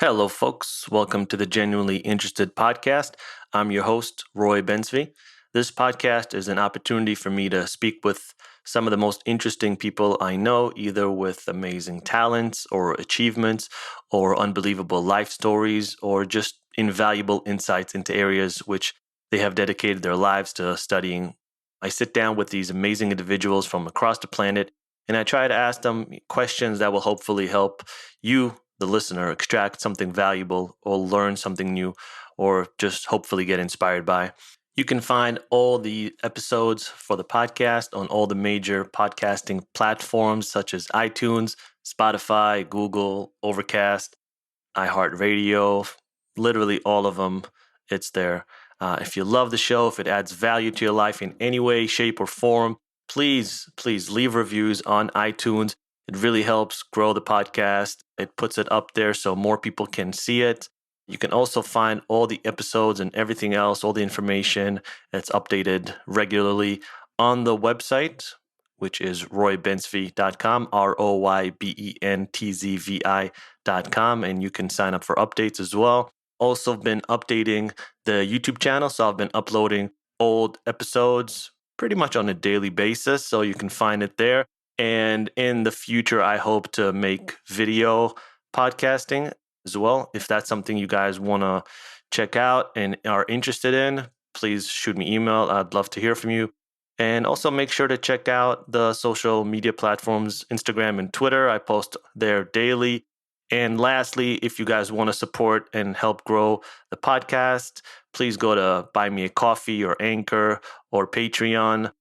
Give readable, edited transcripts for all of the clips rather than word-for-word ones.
Hello, folks. Welcome to the Genuinely Interested podcast. I'm your host, Roy Bensby. This podcast is an opportunity for me to speak with some of the most interesting people I know, either with amazing talents or achievements or unbelievable life stories or just invaluable insights into areas which they have dedicated their lives to studying. I sit down with these amazing individuals from across the planet and I try to ask them questions that will hopefully help you, the listener, extract something valuable or learn something new or just hopefully get inspired by. You can find all the episodes for the podcast on all the major podcasting platforms such as iTunes, Spotify, Google, Overcast, iHeartRadio, literally all of them. It's there. If you love the show, if it adds value to your life in any way, shape, or form, please leave reviews on iTunes. It really helps grow the podcast. It puts it up there so more people can see it. You can also find all the episodes and everything else, all the information that's updated regularly on the website, which is roybensv.com, ROYBENTZVI.com, and you can sign up for updates as well. Also been updating the YouTube channel, so I've been uploading old episodes pretty much on a daily basis, so you can find it there. And in the future, I hope to make video podcasting as well. If that's something you guys want to check out and are interested in, please shoot me email. I'd love to hear from you. And also make sure to check out the social media platforms, Instagram and Twitter. I post there daily. And lastly, if you guys want to support and help grow the podcast, please go to Buy Me a Coffee or Anchor or Patreon.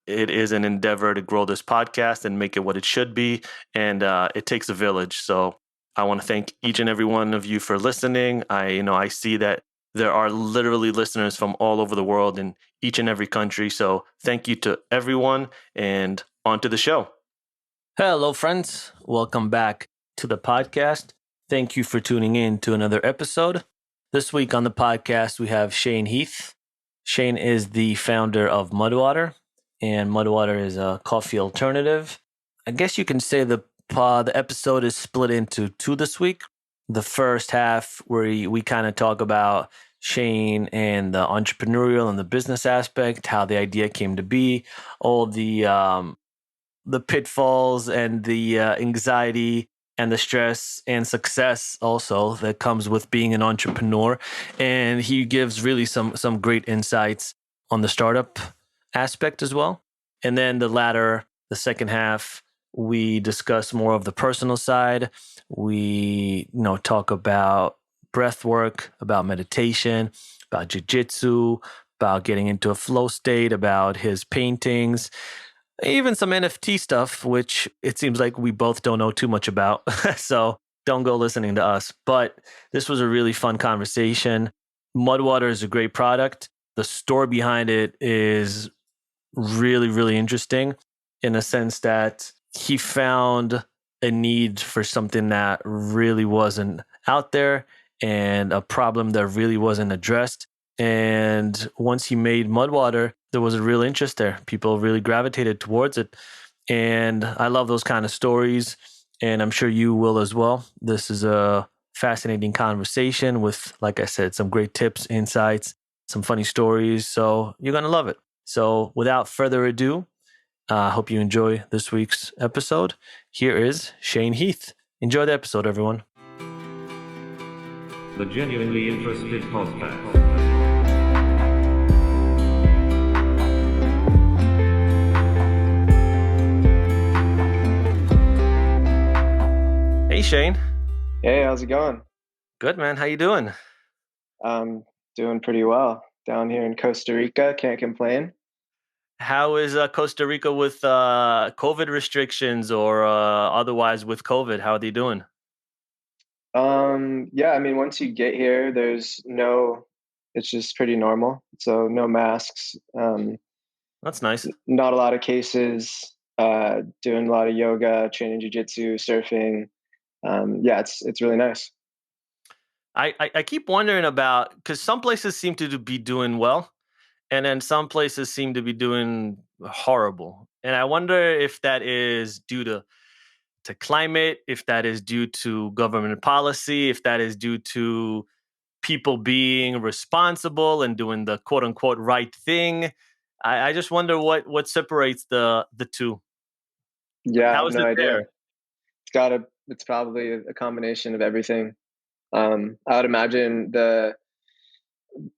It is an endeavor to grow this podcast and make it what it should be. And it takes a village. So I want to thank each and every one of you for listening. I see that there are literally listeners from all over the world in each and every country. So thank you to everyone and on to the show. Hello, friends. Welcome back to the podcast. Thank you for tuning in to another episode. This week on the podcast, we have Shane Heath. Shane is the founder of MUD WTR, and MUD WTR is a coffee alternative. I guess you can say the episode is split into two this week. The first half where we kind of talk about Shane and the entrepreneurial and the business aspect, how the idea came to be, all the pitfalls and the anxiety and the stress and success also that comes with being an entrepreneur. And he gives really some great insights on the startup aspect as well. And then the second half, we discuss more of the personal side. We talk about breathwork, about meditation, about jiu-jitsu, about getting into a flow state, about his paintings, even some NFT stuff, which it seems like we both don't know too much about. So don't go listening to us. But this was a really fun conversation. MUD WTR is a great product. The story behind it is really, really interesting in a sense that he found a need for something that really wasn't out there and a problem that really wasn't addressed. And once he made MUD WTR, there was a real interest there. People really gravitated towards it. And I love those kind of stories. And I'm sure you will as well. This is a fascinating conversation with, like I said, some great tips, insights, some funny stories. So you're going to love it. So without further ado, I hope you enjoy this week's episode. Here is Shane Heath. Enjoy the episode, everyone. The Genuinely Interested Podcast. Hey, Shane. Hey, how's it going? Good, man. How you doing? Doing pretty well. Down here in Costa Rica, can't complain. How is Costa Rica with COVID restrictions or otherwise with COVID? How are they doing? Yeah, I mean, once you get here, it's just pretty normal. So no masks. That's nice. Not a lot of cases. Doing a lot of yoga, training jiu-jitsu, surfing. Yeah, it's really nice. I keep wondering about, because some places seem to be doing well, and then some places seem to be doing horrible. And I wonder if that is due to to climate, if that is due to government policy, if that is due to people being responsible and doing the quote unquote right thing. I just wonder what separates the two. Like, Yeah, I how have is no it idea. there? It's probably a combination of everything. I would imagine the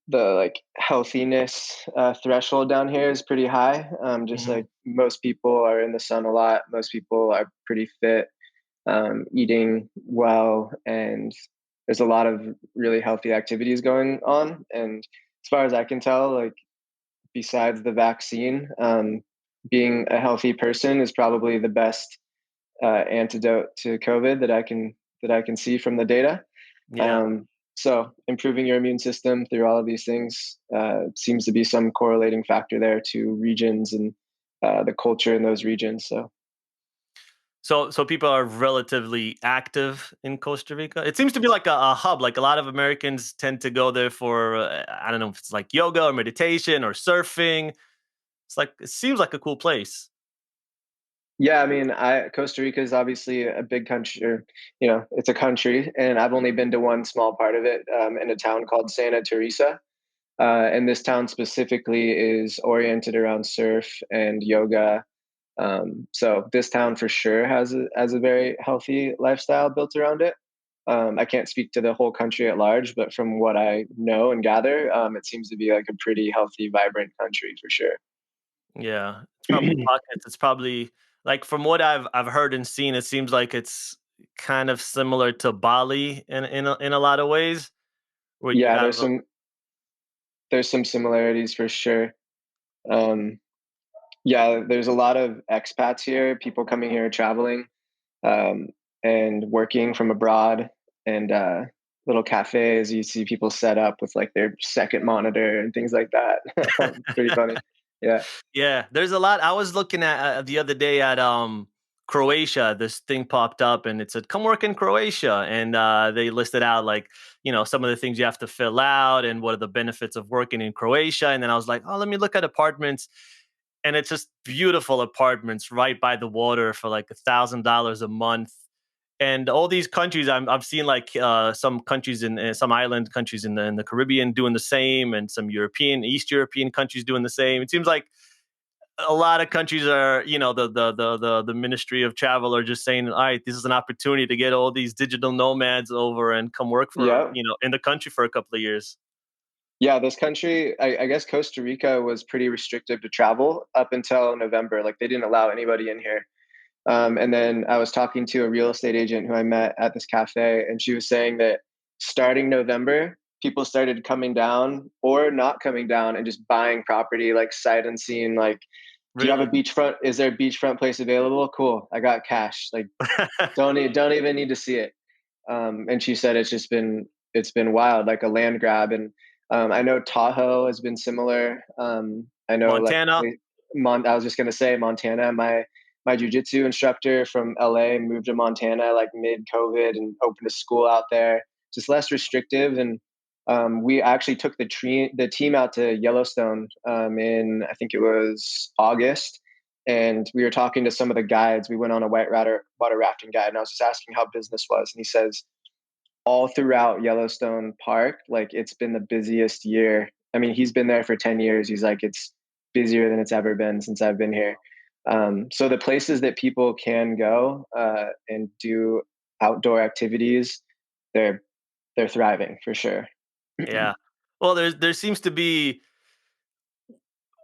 like healthiness threshold down here is pretty high. Just Hmm. like most people are in the sun a lot. Most people are pretty fit, eating well, and there's a lot of really healthy activities going on. And as far as I can tell, like besides the vaccine, being a healthy person is probably the best antidote to COVID that I can see from the data. Yeah. Um, so improving your immune system through all of these things seems to be some correlating factor there to regions and the culture in those regions. So So people are relatively active in Costa Rica. It seems to be like a hub. Like a lot of Americans tend to go there for I don't know if it's like yoga or meditation or surfing. It's like it seems like a cool place. yeah, I mean, I Costa Rica is obviously a big country. Or, you know, it's a country, and I've only been to one small part of it in a town called Santa Teresa. And this town specifically is oriented around surf and yoga. So this town for sure has a very healthy lifestyle built around it. I can't speak to the whole country at large, but from what I know and gather, it seems to be like a pretty healthy, vibrant country for sure. Yeah, it's probably pockets. It's probably like from what I've heard and seen, it seems like it's kind of similar to Bali in a lot of ways, where you Yeah, have there's some similarities for sure. Um, yeah, there's a lot of expats here, people coming here traveling um, and working from abroad, and little cafes. You see people set up with like their second monitor and things like that. It's pretty funny. Yeah. yeah. There's a lot. I was looking at the other day at Croatia. This thing popped up and it said, "Come work in Croatia," and they listed out like some of the things you have to fill out and what are the benefits of working in Croatia. And then I was like, oh, let me look at apartments, and it's just beautiful apartments right by the water for like $1,000 a month. And all these countries, I've seen like some countries in some island countries in the Caribbean doing the same, and some East European countries doing the same. It seems like a lot of countries are, the Ministry of Travel are just saying, all right, this is an opportunity to get all these digital nomads over and come work for, Yeah. in the country for a couple of years. Yeah. This country, I guess Costa Rica was pretty restrictive to travel up until November. Like they didn't allow anybody in here. And then I was talking to a real estate agent who I met at this cafe, and she was saying that starting November, people started coming down or not coming down and just buying property like sight unseen. Like, do you have a Really? beachfront? Is there a beachfront place available? Cool, I got cash. Like, don't even need to see it. And she said it's been wild, like a land grab. And I know Tahoe has been similar. I know like Montana? I was just gonna say Montana. My jujitsu instructor from LA moved to Montana like mid COVID and opened a school out there, just less restrictive. And we actually took the team out to Yellowstone in I think it was August, and we were talking to some of the guides. We went on a water rafting guide, and I was just asking how business was, and he says all throughout Yellowstone Park, like it's been the busiest year. I mean, he's been there for 10 years. He's like, it's busier than it's ever been since I've been here. So the places that people can go and do outdoor activities, they're they're thriving for sure. Yeah. Well, there seems to be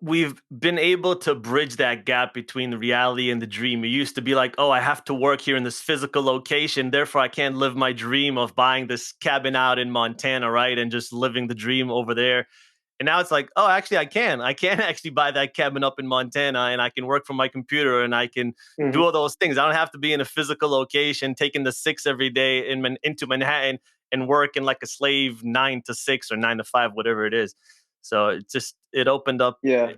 we've been able to bridge that gap between the reality and the dream. It used to be like, oh, I have to work here in this physical location, therefore I can't live my dream of buying this cabin out in Montana, right? And just living the dream over there. And now it's like, oh, actually, I can. I can actually buy that cabin up in Montana, and I can work from my computer, and I can do Hmm. all those things. I don't have to be in a physical location, taking the six every day into Manhattan and work in like a slave 9 to 6 or 9 to 5, whatever it is. So it opened up. Yeah,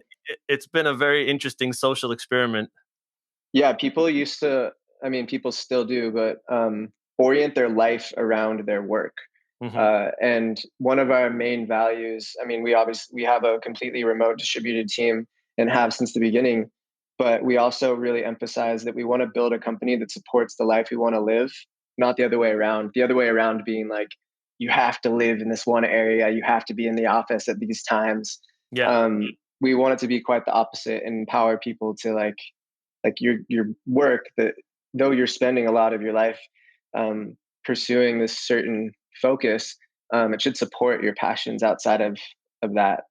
It's been a very interesting social experiment. yeah. People used to. I mean, people still do, but orient their life around their work. Hmm. And one of our main values, I mean, we have a completely remote distributed team and have since the beginning. but we also really emphasize that we want to build a company that supports the life we want to live, not the other way around. The other way around being like, you have to live in this one area, you have to be in the office at these times. Yeah. Um, we want it to be quite the opposite and empower people to like your work, that though you're spending a lot of your life um, pursuing this certain focus, it should support your passions outside of that.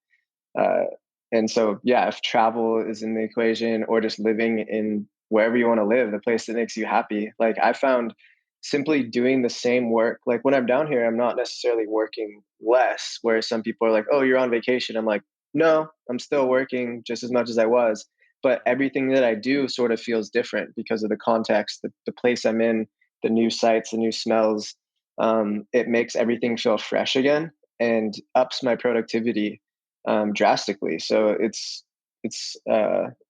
Uh, and so, yeah, if travel is in the equation, or just living in wherever you want to live, the place that makes you happy. Like I found simply doing the same work, like when I'm down here, I'm not necessarily working less, where some people are like, oh, you're on vacation. I'm like, no, I'm still working just as much as I was. But everything that I do sort of feels different because of the context, the place I'm in, the new sights, the new smells. It makes everything feel fresh again and ups my productivity drastically. So it's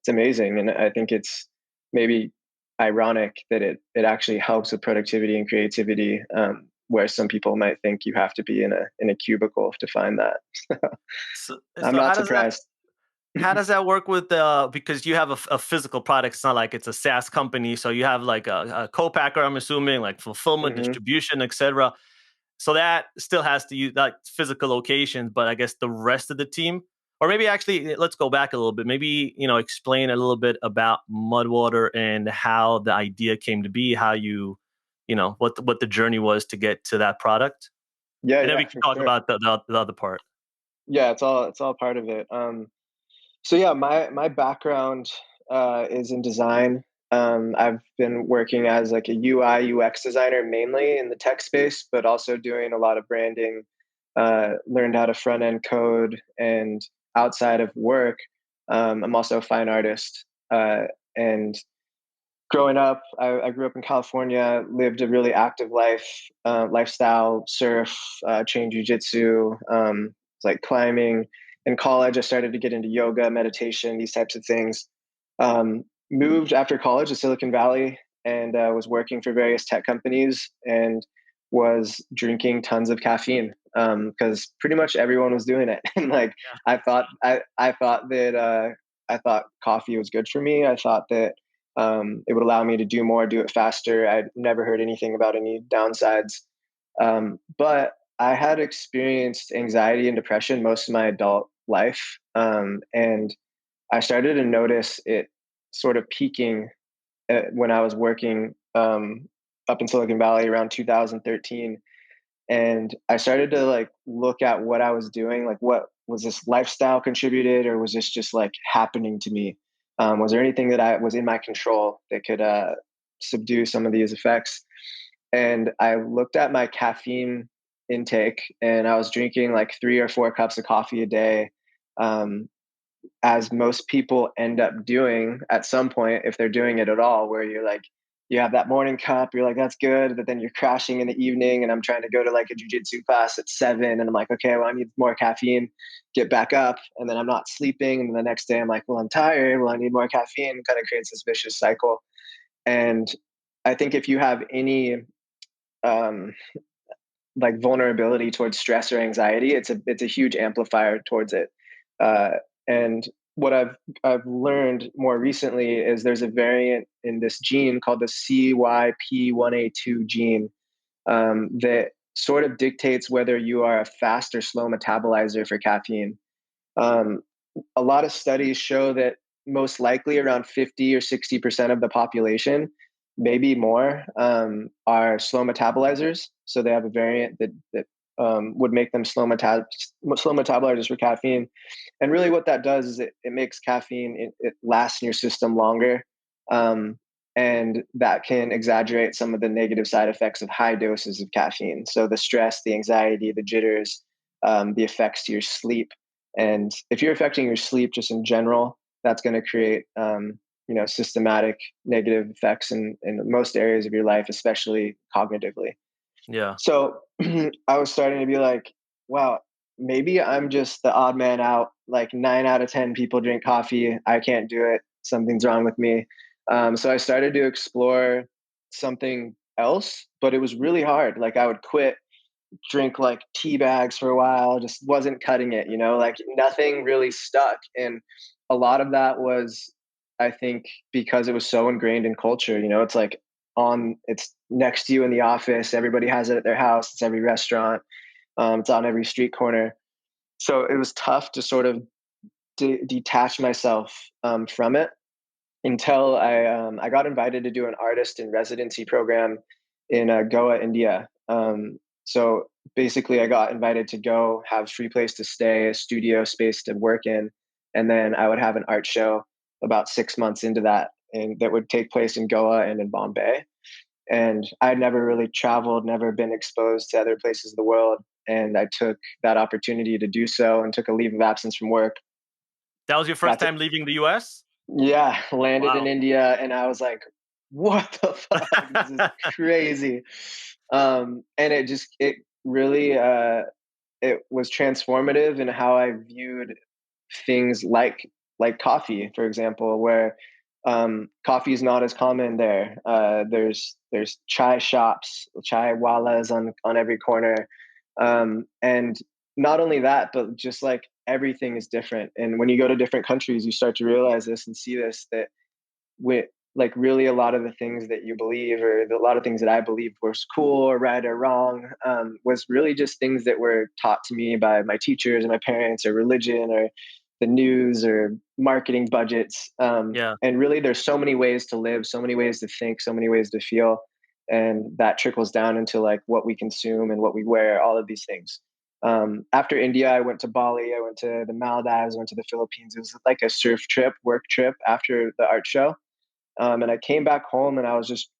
amazing, and I think it's maybe ironic that it actually helps with productivity and creativity, where some people might think you have to be in a cubicle to find that. I'm So not surprised. how does that work with the, because you have a physical product? It's not like it's a SaaS company, so you have like a co-packer, I'm assuming, like fulfillment, Hmm. distribution, etc. So that still has to use like physical locations, but I guess the rest of the team, or maybe actually let's go back a little bit. Maybe, explain a little bit about Mudwater and how the idea came to be, how what the journey was to get to that product, Yeah, and then we yeah, can for talk sure. about the other part. Yeah, it's all part of it. So yeah, my background is in design. I've been working as like a UI UX designer mainly in the tech space, but also doing a lot of branding. Learned how to front end code, and outside of work, I'm also a fine artist. And growing up, I grew up in California, lived a really active lifestyle, surf, train jujitsu, like climbing. In college, I started to get into yoga, meditation, these types of things. Moved after college to Silicon Valley, and was working for various tech companies, and was drinking tons of caffeine because pretty much everyone was doing it. And like I thought that I thought coffee was good for me. I thought that it would allow me to do more, do it faster. I'd never heard anything about any downsides. But I had experienced anxiety and depression most of my adult life. And I started to notice it sort of peaking when I was working up in Silicon Valley around 2013. And I started to like look at what I was doing, like what was this lifestyle contributed, or was this just like happening to me? Was there anything that I was in my control that could subdue some of these effects? And I looked at my caffeine intake, and I was drinking like 3 or 4 cups of coffee a day, um, as most people end up doing at some point, if they're doing it at all, where you're like, you have that morning cup, you're like, that's good, but then you're crashing in the evening, and I'm trying to go to like a jujitsu class at 7, and I'm like, okay, well, I need more caffeine, get back up, and then I'm not sleeping, and the next day I'm like, well, I'm tired, well, I need more caffeine, kind of creates this vicious cycle. And I think if you have any um, like vulnerability towards stress or anxiety, it's a huge amplifier towards it. Uh, and what I've learned more recently is there's a variant in this gene called the CYP1A2 gene, that sort of dictates whether you are a fast or slow metabolizer for caffeine. Um, a lot of studies show that most likely around 50 or 60% of the population, maybe more, are slow metabolizers. So they have a variant that would make them slow metabolizers for caffeine. And really, what that does is it makes caffeine, it lasts in your system longer. Um, and that can exaggerate some of the negative side effects of high doses of caffeine. So the stress, the anxiety, the jitters, the effects to your sleep. And if you're affecting your sleep just in general, that's going to create systematic negative effects in most areas of your life, especially cognitively. Yeah. So I was starting to be like, wow, maybe I'm just the odd man out. Like 9 out of 10 people drink coffee. I can't do it. Something's wrong with me. So I started to explore something else, but it was really hard. Like I would quit, drink like tea bags for a while, just wasn't cutting it, like nothing really stuck. And a lot of that was I think because it was so ingrained in culture, it's like it's next to you in the office. Everybody has it at their house. It's every restaurant. It's on every street corner. So it was tough to sort of detach myself from it until I got invited to do an artist in residency program in Goa, India. So basically, I got invited to go have free place to stay, a studio space to work in, and then I would have an art show about 6 months into that, and that would take place in Goa and in Bombay. And I'd never really traveled, never been exposed to other places of the world, and I took that opportunity to do so and took a leave of absence from work. That was your first Got to time leaving the US? Yeah, landed in Wow. India, and I was like, "What the fuck? This is crazy." And it really it was transformative in how I viewed things like coffee, for example, where coffee is not as common there. There's chai shops, chai walas on every corner, and not only that, but just like everything is different. And when you go to different countries, you start to realize this and see this, that with like really a lot of the things that you believe, or a lot of things that I believed was cool or right or wrong, was really just things that were taught to me by my teachers and my parents, or religion, or the news, or marketing budgets. Yeah. And really, there's so many ways to live, so many ways to think, so many ways to feel. And that trickles down into like what we consume and what we wear, all of these things. After India, I went to Bali, I went to the Maldives, I went to the Philippines. It was like a surf trip, work trip after the art show. And I came back home, and I was just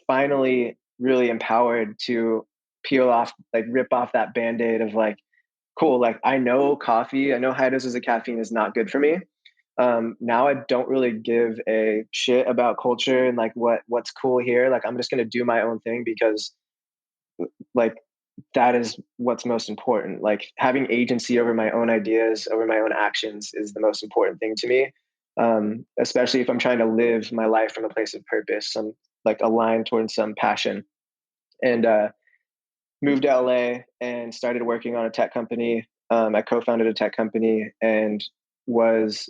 finally really empowered to rip off that band-aid of like, cool, like I know coffee, I know high doses of caffeine is not good for me. Now I don't really give a shit about culture and like what's cool here. Like I'm just gonna do my own thing, because like that is what's most important. Like having agency over my own ideas, over my own actions, is the most important thing to me. Especially if I'm trying to live my life from a place of purpose, some like aligned towards some passion. And moved to LA and started working on a tech company. I co-founded a tech company and was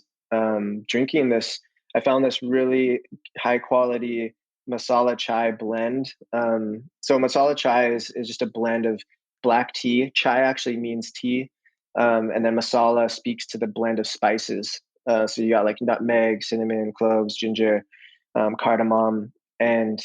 drinking this. I found this really high quality masala chai blend. So masala chai is just a blend of black tea. Chai actually means tea. And then masala speaks to the blend of spices. So you got like nutmeg, cinnamon, cloves, ginger, cardamom, and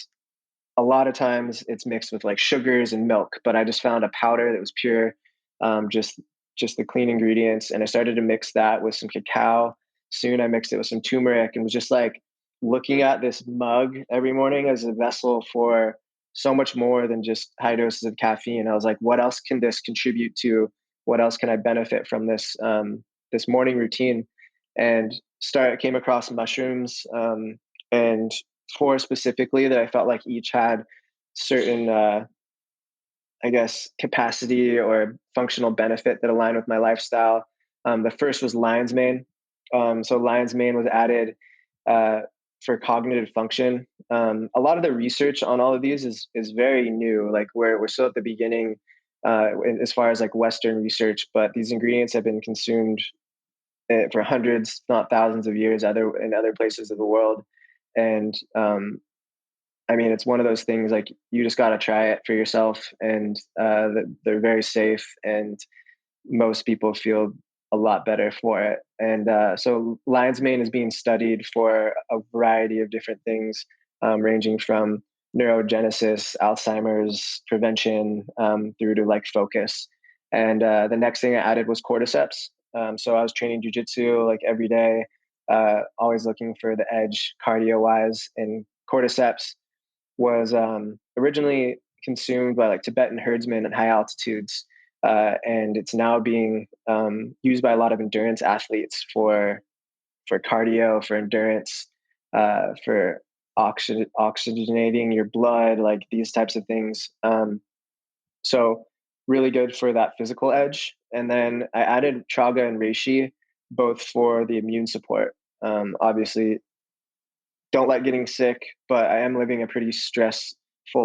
a lot of times it's mixed with like sugars and milk. But I just found a powder that was pure, um, just just the clean ingredients, and I started to mix that with some cacao. Soon I mixed it with some turmeric, and was just like looking at this mug every morning as a vessel for so much more than just high doses of caffeine. I was like, what else can this contribute to? What else can I benefit from this morning routine? And start came across mushrooms, and four specifically that I felt like each had certain, I guess, capacity or functional benefit that aligned with my lifestyle. The first was lion's mane. So lion's mane was added uh, for cognitive function. A lot of the research on all of these is very new. Like we're still at the beginning as far as like Western research, but these ingredients have been consumed for hundreds, not thousands of years, in other places of the world. And I mean, it's one of those things like you just got to try it for yourself, and they're very safe, and most people feel a lot better for it. And so, lion's mane is being studied for a variety of different things, ranging from neurogenesis, Alzheimer's prevention, through to like focus. And the next thing I added was cordyceps. So I was training jujitsu like every day, always looking for the edge cardio wise, and cordyceps was originally consumed by like Tibetan herdsmen at high altitudes, and it's now being used by a lot of endurance athletes for cardio, for endurance, for oxygenating your blood, like these types of things. So really good for that physical edge. And then I added chaga and reishi, both for the immune support. Obviously, don't like getting sick, but I am living a pretty stressful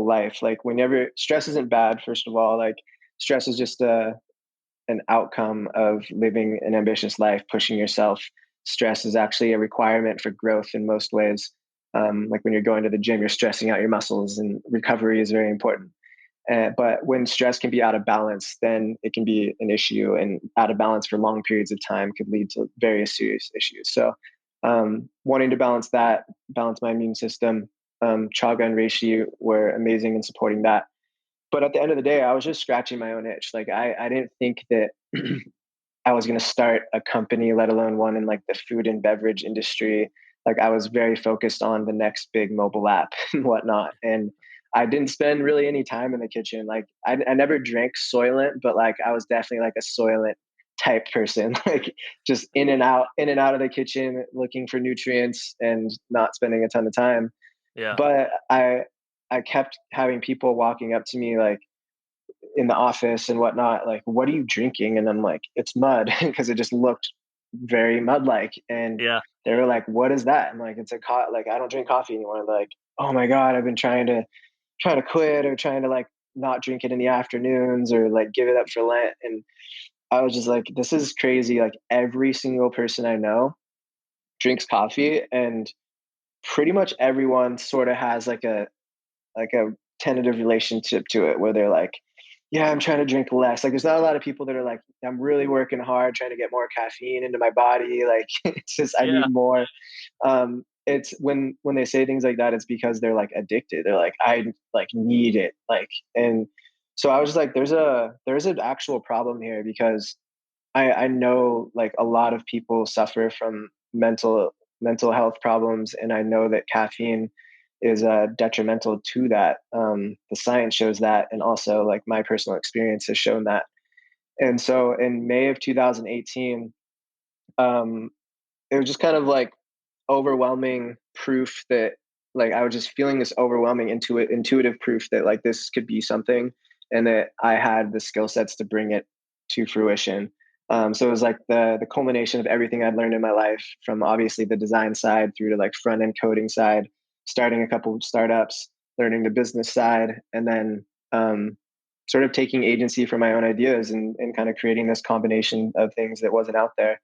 life. Like whenever stress isn't bad, first of all, like stress is just an outcome of living an ambitious life, pushing yourself. stress is actually a requirement for growth in most ways. Like when you're going to the gym, you're stressing out your muscles, and recovery is very important. But when stress can be out of balance, then it can be an issue, and out of balance for long periods of time could lead to various serious issues. So, wanting to balance that, balance my immune system, chaga and reishi were amazing in supporting that. But at the end of the day, I was just scratching my own itch. Like I didn't think that I was going to start a company, let alone one in like the food and beverage industry. Like I was very focused on the next big mobile app and whatnot. And I didn't spend really any time in the kitchen. Like I never drank Soylent, but like I was definitely like a Soylent type person, like just in and out of the kitchen, looking for nutrients and not spending a ton of time. Yeah. But I kept having people walking up to me like in the office and whatnot, like, what are you drinking? And I'm like, it's mud, because it just looked very mud like. And Yeah. they were like, what is that? I'm like, it's a like, I don't drink coffee anymore. They're like, oh my God, I've been trying to quit, or trying to like not drink it in the afternoons, or like give it up for Lent. And I was just like, this is crazy. Like every single person I know drinks coffee, and pretty much everyone sort of has like a tentative relationship to it, where they're like, yeah, I'm trying to drink less. Like there's not a lot of people that are like, I'm really working hard trying to get more caffeine into my body. Like it's just, I Yeah. need more. It's when they say things like that, it's because they're like addicted. They're like, I like need it. Like, and so I was just like, there's an actual problem here, because I know like a lot of people suffer from mental health problems, and I know that caffeine is detrimental to that. The science shows that, and also like my personal experience has shown that. And so in May of 2018, um, it was just kind of like overwhelming proof that, like, I was just feeling this overwhelming intuitive proof that like this could be something, and that I had the skill sets to bring it to fruition. So it was like the culmination of everything I'd learned in my life, from obviously the design side through to like front end coding side, starting a couple of startups, learning the business side, and then sort of taking agency for my own ideas, and kind of creating this combination of things that wasn't out there.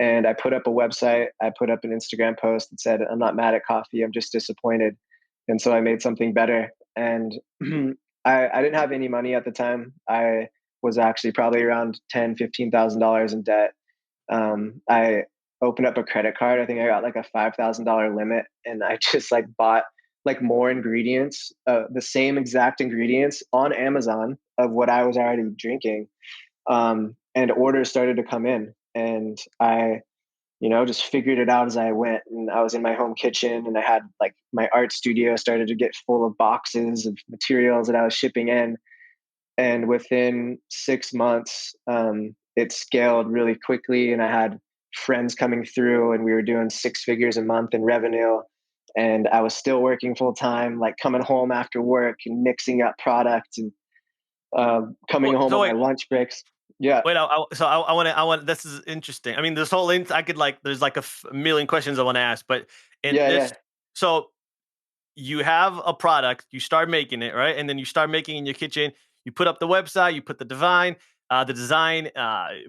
And I put up a website, I put up an Instagram post that said, I'm not mad at coffee, I'm just disappointed. And so I made something better. And I didn't have any money at the time. I was actually probably around $10,000, $15,000 in debt. I opened up a credit card. I think I got like a $5,000 limit, and I just like bought like more ingredients, the same exact ingredients on Amazon of what I was already drinking. And orders started to come in, and I, just figured it out as I went. And I was in my home kitchen, and I had like my art studio started to get full of boxes of materials that I was shipping in. And within 6 months, it scaled really quickly. And I had friends coming through, and we were doing 6 figures a month in revenue. And I was still working full time, like coming home after work and mixing up products, and coming Well, home so on my wait, lunch breaks. Yeah. wait. So I want. This is interesting. I mean, this whole I could like. There's like a million questions I want to ask, but in Yeah. this, Yeah. so you have a product, you start making it, right? And then you start making in your kitchen. You put up the website, you put the design,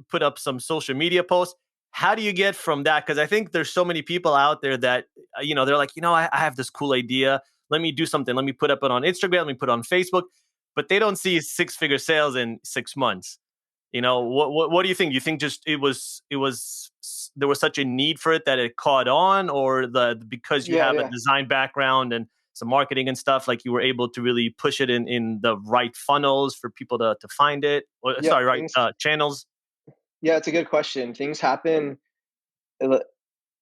put up some social media posts. How do you get from that? Because I think there's so many people out there that they're like, I have this cool idea. Let me do something. Let me put up it on Instagram. Let me put it on Facebook. But they don't see six-figure sales in 6 months. What do you think? You think just there was such a need for it that it caught on, or because you Yeah. have a Yeah. design background and some marketing and stuff, like you were able to really push it in the right funnels for people to find it? Or, Yeah. sorry, right channels. Yeah, it's a good question. Things happen, uh,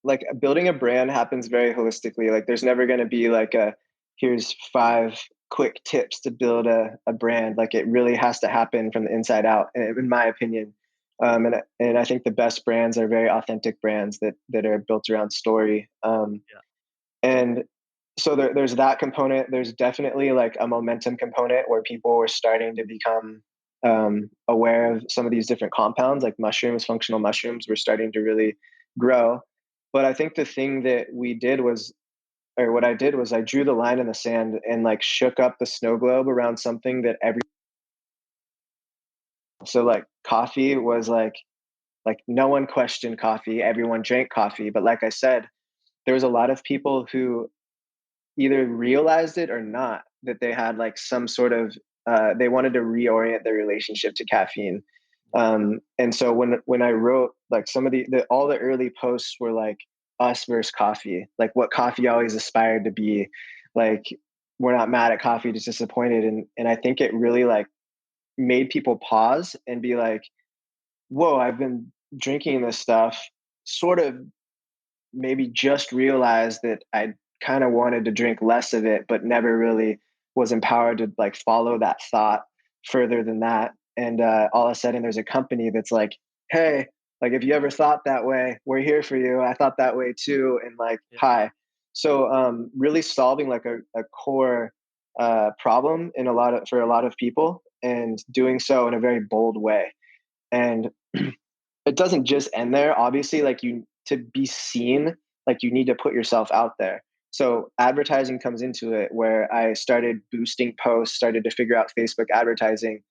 like building a brand happens very holistically. Like there's never going to be like here's 5 quick tips to build a brand. Like it really has to happen from the inside out, in my opinion. And I think the best brands are very authentic brands that are built around story. Yeah. And so there's that component. There's definitely like a momentum component, where people were starting to become aware of some of these different compounds, like mushrooms, functional mushrooms, were starting to really grow. But I think the thing that we did was, or what I did was, I drew the line in the sand and like shook up the snow globe around something that so like coffee was like Like no one questioned coffee, everyone drank coffee. But like I said, there was a lot of people who either realized it or not, that they had like some sort of they wanted to reorient their relationship to caffeine. And so when I wrote like some of all the early posts were like us versus coffee, like what coffee always aspired to be, like we're not mad at coffee, just disappointed. And I think it really like made people pause and be like, whoa, I've been drinking this stuff, sort of maybe just realized that I kind of wanted to drink less of it, but never really was empowered to like follow that thought further than that. And all of a sudden, there's a company that's like, "Hey, like if you ever thought that way, we're here for you. I thought that way too." And like, Yeah. hi. So really solving like a core problem in for a lot of people, and doing so in a very bold way. And it doesn't just end there. Obviously, like you to be seen, like you need to put yourself out there. So advertising comes into it, where I started boosting posts, started to figure out Facebook advertising.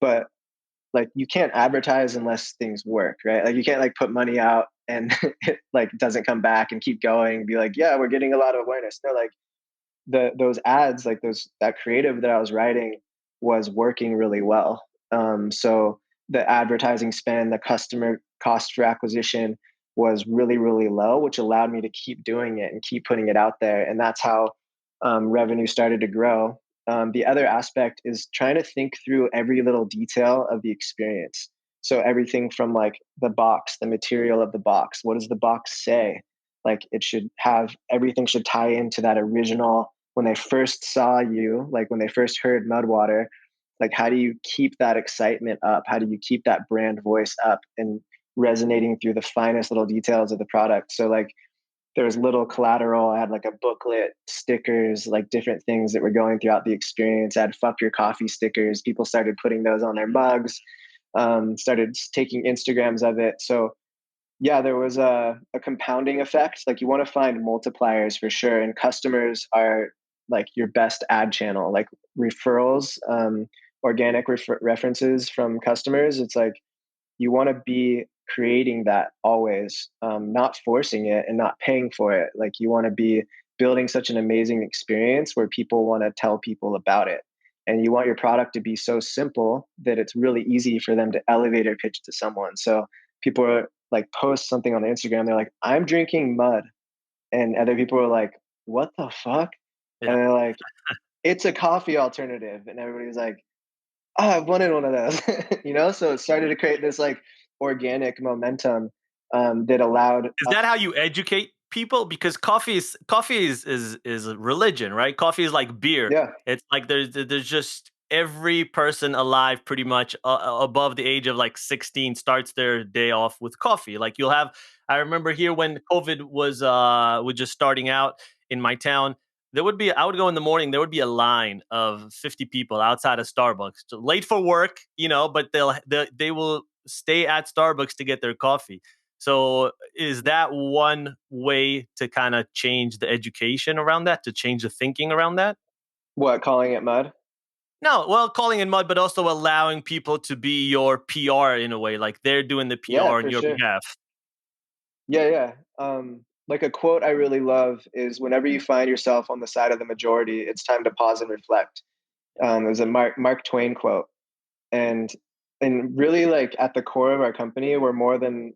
But like you can't advertise unless things work, right? Like you can't like put money out and it like doesn't come back and keep going and be like, yeah, we're getting a lot of awareness. No, like those ads, like that creative that I was writing was working really well. So the advertising spend, the customer cost for acquisition was really really low, which allowed me to keep doing it and keep putting it out there, and that's how revenue started to grow. The other aspect is trying to think through every little detail of the experience. So everything from like the box, the material of the box, what does the box say? Like it should have everything should tie into that original when they first saw you, like when they first heard Mudwater, like how do you keep that excitement up? How do you keep that brand voice up and resonating through the finest little details of the product? So like there was little collateral. I had like a booklet, stickers, like different things that were going throughout the experience. I had fuck your coffee stickers. People started putting those on their mugs, started taking Instagrams of it. So yeah, there was a compounding effect. Like you want to find multipliers for sure. And customers are like your best ad channel, like referrals, organic references from customers. It's like you want to be creating that always, not forcing it and not paying for it. Like you want to be building such an amazing experience where people want to tell people about it. And you want your product to be so simple that it's really easy for them to elevator pitch to someone. So people are like post something on Instagram, they're like, I'm drinking mud. And other people are like, what the fuck? Yeah. And they're like, it's a coffee alternative. And everybody's like, oh, I've wanted one of those, So it started to create this like organic momentum that allowed. Is that how you educate people? Because coffee is a religion, right? Coffee is like beer. Yeah, It's like there's just every person alive pretty much above the age of like 16 starts their day off with coffee. Like you'll have I remember here when COVID was just starting out in my town, there would be I would go in the morning, there would be a line of 50 people outside of Starbucks, so late for work, but they will stay at Starbucks to get their coffee. So is that one way to kind of change the education around that, to change the thinking around that? what, calling it mud? No, well, calling in mud, but also allowing people to be your PR in a way, like they're doing the Yeah, PR on for your sure. behalf. Yeah, yeah. Like a quote I really love is, whenever you find yourself on the side of the majority, it's time to pause and reflect. It was a Mark Twain quote. and and really, like at the core of our company, we're more than,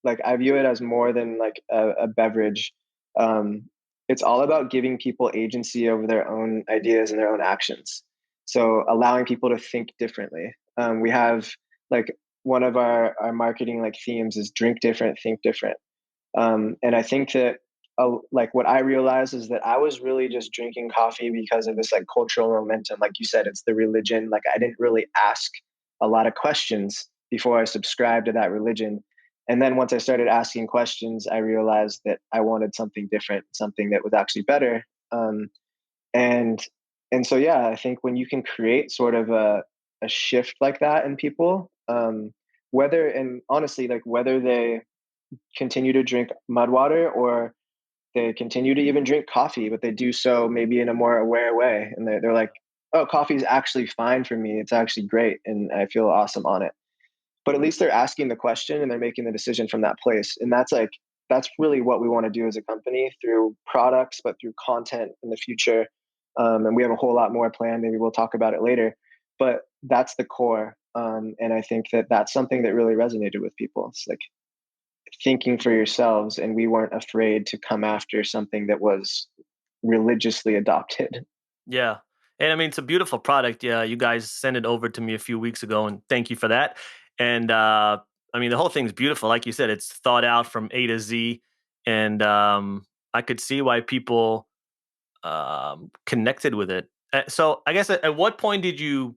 like I view it as more than like a beverage. um it's all about giving people agency over their own ideas and their own actions, so allowing people to think differently. We have like one of our marketing like themes is drink different, think different. And I think that like what I realized is that I was really just drinking coffee because of this like cultural momentum. Like you said, it's the religion. Like I didn't really ask a lot of questions before I subscribed to that religion. And then once I started asking questions, I realized that I wanted something different, something that was actually better. And and so yeah, I think when you can create sort of a shift like that in people, whether and honestly, like whether they continue to drink mud water or they continue to even drink coffee, but they do so maybe in a more aware way. And they're like, oh, coffee is actually fine for me. It's actually great. And I feel awesome on it. but at least they're asking the question and they're making the decision from that place. And that's really what we want to do as a company through products, but through content in the future. And we have a whole lot more planned. Maybe we'll talk about it later, but that's the core. And I think that that's something that really resonated with people. It's like thinking for yourselves, and we weren't afraid to come after something that was religiously adopted. Yeah. And I mean, it's a beautiful product. Yeah, you guys sent it over to me a few weeks ago, and thank you for that. And I mean, the whole thing's beautiful. Like you said, it's thought out from A to Z, and I could see why people connected with it. So, I guess at what point did you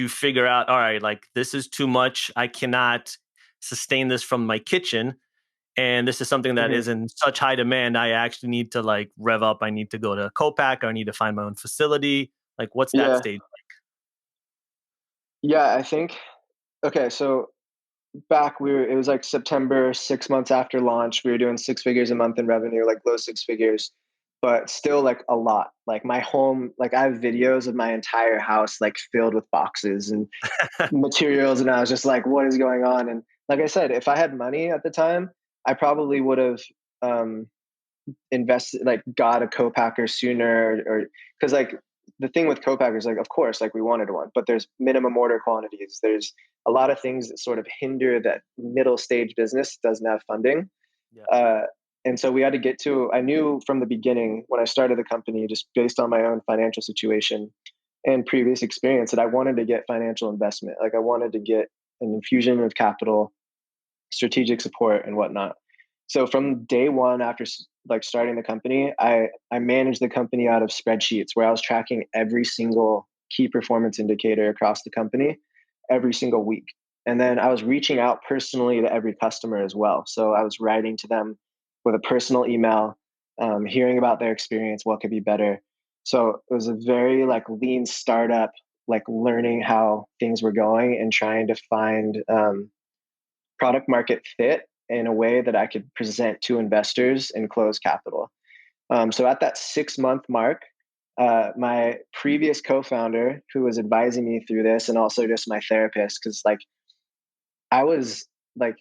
figure out? All right, like this is too much. I cannot sustain this from my kitchen, and this is something that Mhm. is in such high demand. I actually need to like rev up. I need to go to a co-pack. I need to find my own facility. Like, what's that Yeah. stage? Yeah. I think, okay. So it was like September, 6 months after launch. We were doing six figures a month in revenue, like low six figures, but still like a lot. Like my home, like I have videos of my entire house like filled with boxes and materials. And I was just like, what is going on? And like I said, if I had money at the time, I probably would have um, invested, like got a co-packer sooner, or because like the thing with co-packers, like of course, like we wanted one, but there's minimum order quantities. There's a lot of things that sort of hinder that middle stage business doesn't have funding. Yeah. Uh, and so we had to get to, I knew from the beginning when I started the company, just based on my own financial situation and previous experience, that I wanted to get financial investment. Like I wanted to get an infusion of capital, strategic support, and whatnot. So from day one, after like starting the company, I managed the company out of spreadsheets where I was tracking every single key performance indicator across the company every single week. And then I was reaching out personally to every customer as well. So I was writing to them with a personal email, hearing about their experience, what could be better. So it was a very like lean startup, like learning how things were going and trying to find product market fit in a way that I could present to investors and close capital. So at that 6 month mark, my previous co-founder, who was advising me through this, and also just my therapist, because like I was like,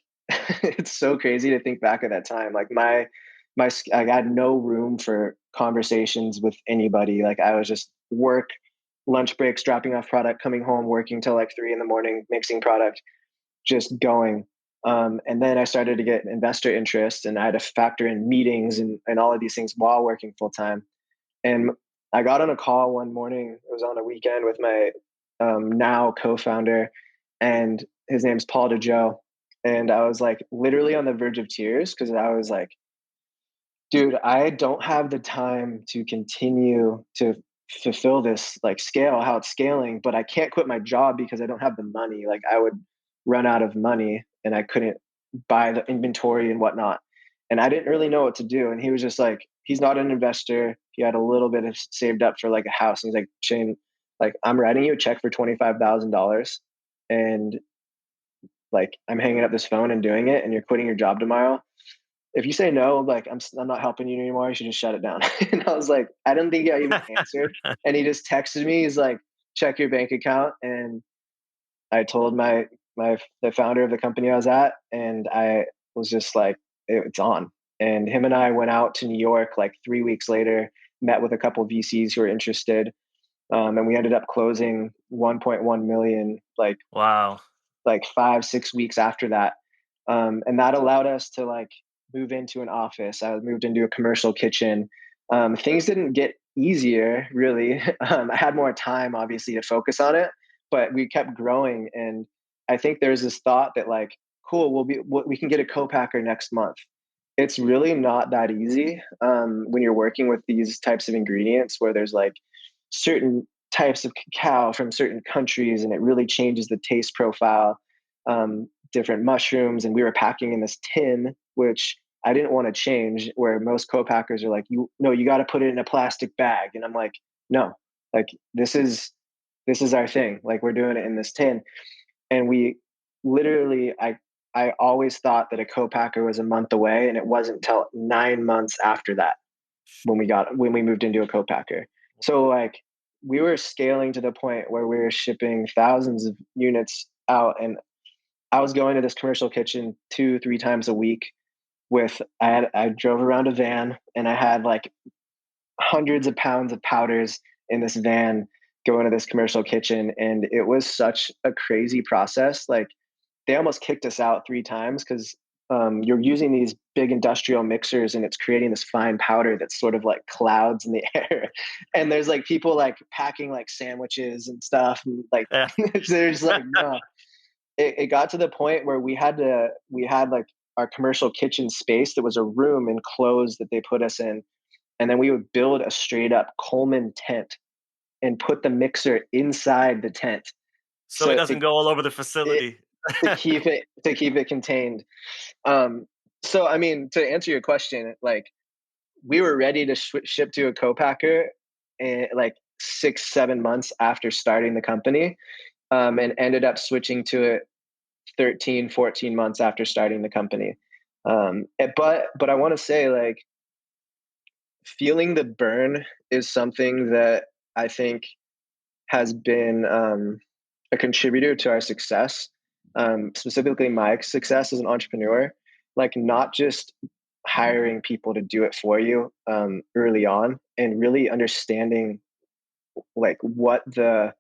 it's so crazy to think back at that time. Like I had no room for conversations with anybody. Like I was just work, lunch breaks, dropping off product, coming home, working till like 3 in the morning, mixing product, just going. And then I started to get investor interest, and I had to factor in meetings and all of these things while working full time. And I got on a call one morning, it was on a weekend, with my now co founder, and his name's Paul DeJoe. And I was like literally on the verge of tears because I was like, dude, I don't have the time to continue to fulfill this like scale, how it's scaling, but I can't quit my job because I don't have the money. Like I would run out of money and I couldn't buy the inventory and whatnot. And I didn't really know what to do. And he was just like, he's not an investor. He had a little bit of saved up for like a house. And he's like, Shane, like I'm writing you a check for $25,000 and like I'm hanging up this phone and doing it, and you're quitting your job tomorrow. If you say no, like I'm not helping you anymore. You should just shut it down. And I was like, I don't think I even answered. And he just texted me. He's like, check your bank account. And I told the founder of the company I was at, and I was just like, it's on. And him and I went out to New York like 3 weeks later, met with a couple of VCs who were interested, and we ended up closing 1.1 million Wow. like 5 6 weeks after that. And that allowed us to like move into an office. I moved into a commercial kitchen. Things didn't get easier really. I had more time obviously to focus on it, but we kept growing. And I think there's this thought that like, cool, we can get a co-packer next month. It's really not that easy when you're working with these types of ingredients where there's like certain types of cacao from certain countries, and it really changes the taste profile. Different mushrooms, and we were packing in this tin, which I didn't want to change. Where most co-packers are like, you got to put it in a plastic bag, and I'm like, no, like this is our thing. Like we're doing it in this tin, and we literally, I always thought that a co-packer was a month away, and it wasn't until 9 months after that when we moved into a co-packer. So like we were scaling to the point where we were shipping thousands of units out, and I was going to this commercial kitchen 2, 3 times a week. I drove around a van, and I had like hundreds of pounds of powders in this van going to this commercial kitchen, and it was such a crazy process. Like, they almost kicked us out 3 times because you're using these big industrial mixers, and it's creating this fine powder that's sort of like clouds in the air. And there's like people like packing like sandwiches and stuff, and like Yeah. they're just like, no. It got to the point where we had like our commercial kitchen space that was a room enclosed that they put us in, and then we would build a straight up Coleman tent and put the mixer inside the tent, So it so doesn't go all over the it, facility. to keep it contained. Um, so I mean, to answer your question, like, we were ready to ship to a co-packer, like 6, 7 months after starting the company, and ended up switching to it 13, 14 months after starting the company. But I want to say, like, feeling the burn is something that I think has been a contributor to our success, specifically my success as an entrepreneur. Like, not just hiring people to do it for you early on, and really understanding like what the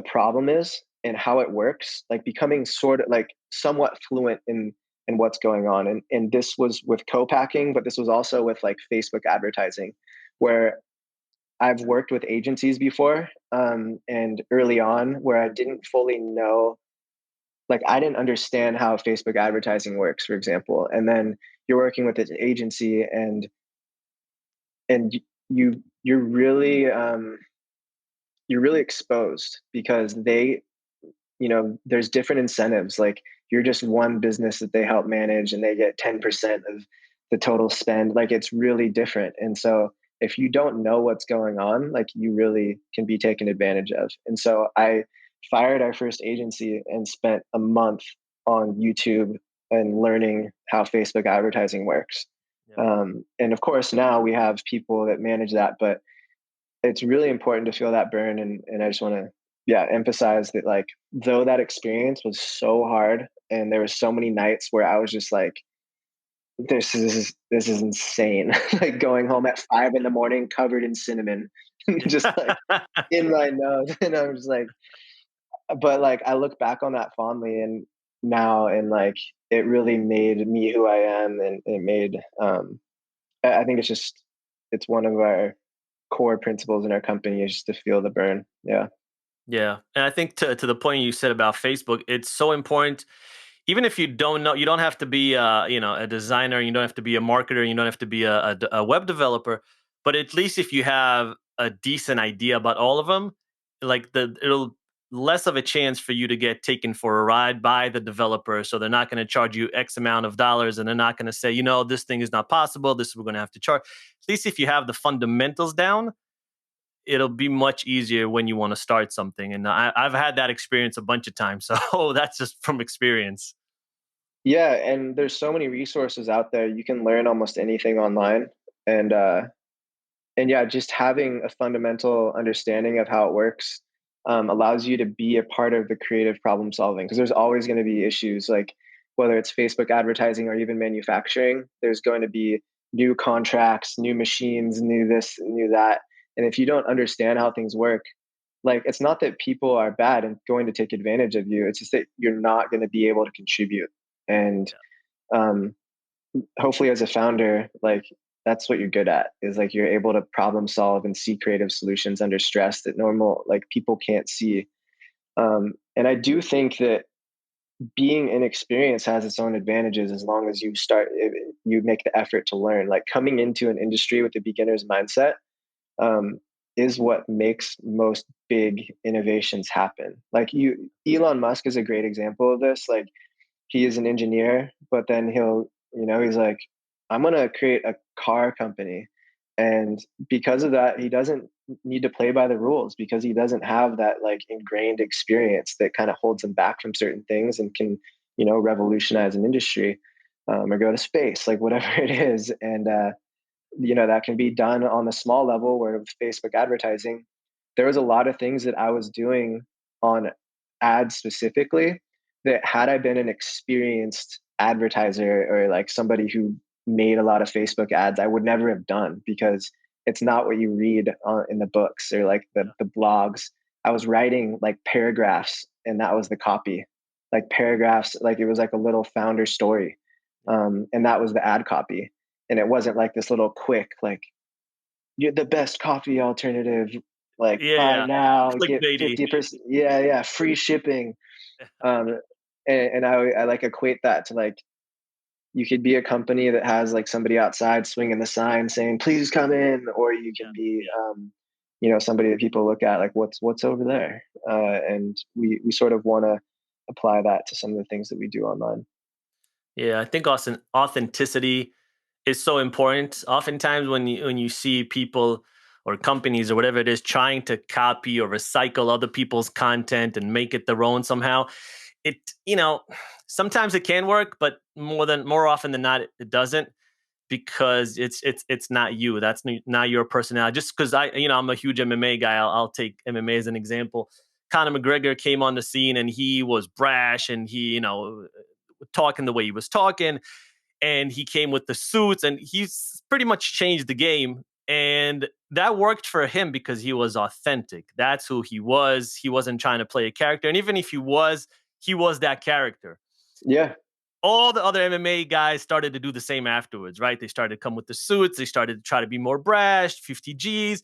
problem is and how it works, like becoming sort of like somewhat fluent in what's going on. And this was with co-packing, but this was also with like Facebook advertising, where I've worked with agencies before, and early on where I didn't fully know, like I didn't understand how Facebook advertising works, for example. And then you're working with an agency, and you're really you're really exposed because they, there's different incentives. Like, you're just one business that they help manage, and they get 10% of the total spend. Like, it's really different. And so if you don't know what's going on, like, you really can be taken advantage of. And so I fired our first agency and spent a month on YouTube and learning how Facebook advertising works. Yep. And of course, now we have people that manage that, but it's really important to feel that burn. And I just want to, yeah, emphasize that, like, though that experience was so hard, and there were so many nights where I was just like, this is insane. Like, going home at 5 in the morning covered in cinnamon, just like in my nose. And I was like, but like, I look back on that fondly and now, and like, it really made me who I am. And it made I think it's one of our core principles in our company, is just to feel the burn. Yeah. Yeah. And I think to the point you said about Facebook, it's so important. Even if you don't know, you don't have to be a designer, you don't have to be a marketer, you don't have to be a web developer, but at least if you have a decent idea about all of them, like it'll less of a chance for you to get taken for a ride by the developer. So they're not going to charge you X amount of dollars, and they're not going to say, this thing is not possible. This we're going to have to charge. At least if you have the fundamentals down, it'll be much easier when you want to start something. And I've had that experience a bunch of times. So that's just from experience. Yeah, and there's so many resources out there. You can learn almost anything online. And and yeah, just having a fundamental understanding of how it works allows you to be a part of the creative problem solving, because there's always going to be issues, like whether it's Facebook advertising or even manufacturing. There's going to be new contracts, new machines, new this, new that. And if you don't understand how things work, like, it's not that people are bad and going to take advantage of you. It's just that you're not going to be able to contribute. And um, hopefully, as a founder, like, that's what you're good at, is like you're able to problem solve and see creative solutions under stress that normal, like, people can't see. And I do think that being inexperienced has its own advantages, as long as you make the effort to learn. Like, coming into an industry with a beginner's mindset um, is what makes most big innovations happen. Like, Elon Musk is a great example of this. Like, he is an engineer, but then he's like, I'm going to create a car company. And because of that, he doesn't need to play by the rules, because he doesn't have that like ingrained experience that kind of holds him back from certain things, and can, revolutionize an industry, or go to space, like whatever it is. And, that can be done on a small level, where with Facebook advertising, there was a lot of things that I was doing on ads specifically that had I been an experienced advertiser or like somebody who made a lot of Facebook ads, I would never have done, because it's not what you read in the books or like the blogs. I was writing like paragraphs, and that was the copy, like paragraphs, like it was like a little founder story. And that was the ad copy. And it wasn't like this little quick, like, you're the best coffee alternative, like Yeah, buy yeah. now, get Clickbaity. 50%. Yeah, yeah, free shipping. Um, and I like equate that to like, you could be a company that has like somebody outside swinging the sign saying, please come in, or you Yeah, can be, somebody that people look at like, what's over there? And we sort of want to apply that to some of the things that we do online. yeah. I think also authenticity is so important. Oftentimes, when you see people or companies or whatever it is trying to copy or recycle other people's content and make it their own somehow, it sometimes it can work, but more often than not, it doesn't, because it's not you. That's not your personality. Just because I'm a huge MMA guy, I'll take MMA as an example. Conor McGregor came on the scene and he was brash and he talking the way he was talking, and he came with the suits and he's pretty much changed the game. And that worked for him because he was authentic. That's who he was. He wasn't trying to play a character. And even if he was that character. Yeah. All the other MMA guys started to do the same afterwards, right? They started to come with the suits. They started to try to be more brash, 50 Gs.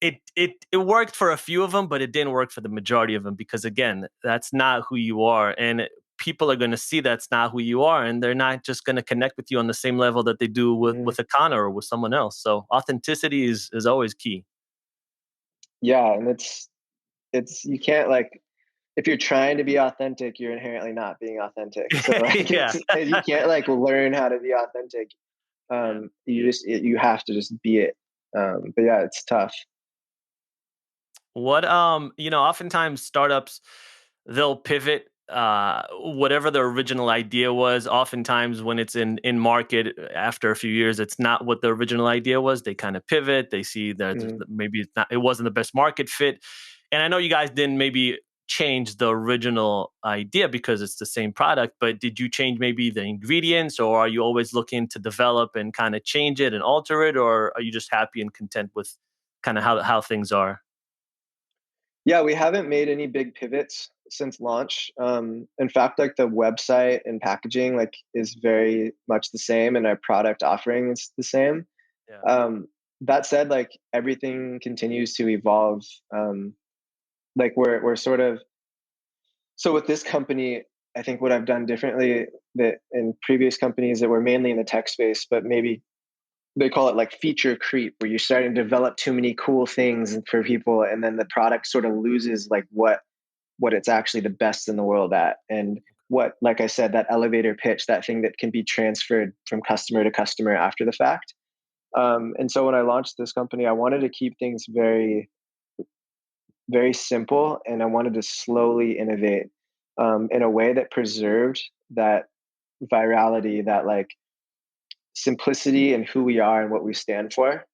It worked for a few of them, but it didn't work for the majority of them, because again, that's not who you are. And people are going to see that's not who you are, and they're not just going to connect with you on the same level that they do Mhm. with a Connor or with someone else. So authenticity is always key. Yeah. And it's, you can't like, if you're trying to be authentic, you're inherently not being authentic. So like, Yeah. you can't like learn how to be authentic. Yeah. You have to just be it. But yeah, it's tough. What oftentimes startups, they'll pivot whatever the original idea was. Oftentimes when it's in market after a few years, it's not what the original idea was. They kind of pivot. They see that Mhm. maybe it wasn't the best market fit. And I know you guys didn't maybe change the original idea because it's the same product, but did you change maybe the ingredients, or are you always looking to develop and kind of change it and alter it, or are you just happy and content with kind of how things are? Yeah, we haven't made any big pivots since launch. In fact, like the website and packaging like is very much the same, and our product offering is the same. Yeah. Um, that said, like everything continues to evolve. Like we're sort of, so with this company, I think what I've done differently that in previous companies that were mainly in the tech space, but maybe they call it like feature creep, where you're starting to develop too many cool things for people, and then the product sort of loses like what it's actually the best in the world at. And what, like I said, that elevator pitch, that thing that can be transferred from customer to customer after the fact. And so when I launched this company, I wanted to keep things very, very simple, and I wanted to slowly innovate in a way that preserved that virality, that like simplicity and who we are and what we stand for.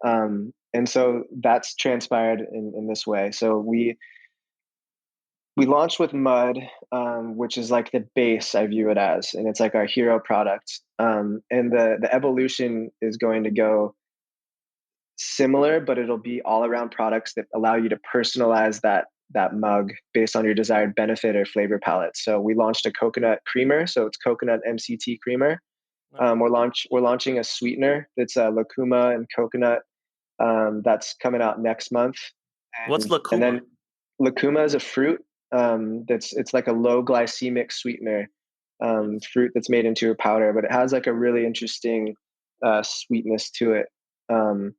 And so that's transpired in this way. So we launched with Mud, which is like the base, I view it as, and it's like our hero product. And the evolution is going to go similar, but it'll be all around products that allow you to personalize that mug based on your desired benefit or flavor palette. So we launched a coconut creamer, so it's coconut MCT creamer. Okay. We're launching a sweetener that's lucuma and coconut. That's coming out next month, What's and Lakuma? then lucuma is a fruit. It's like a low glycemic sweetener, Nice. fruit that's made into a powder, but it has like a really interesting sweetness to it. Um,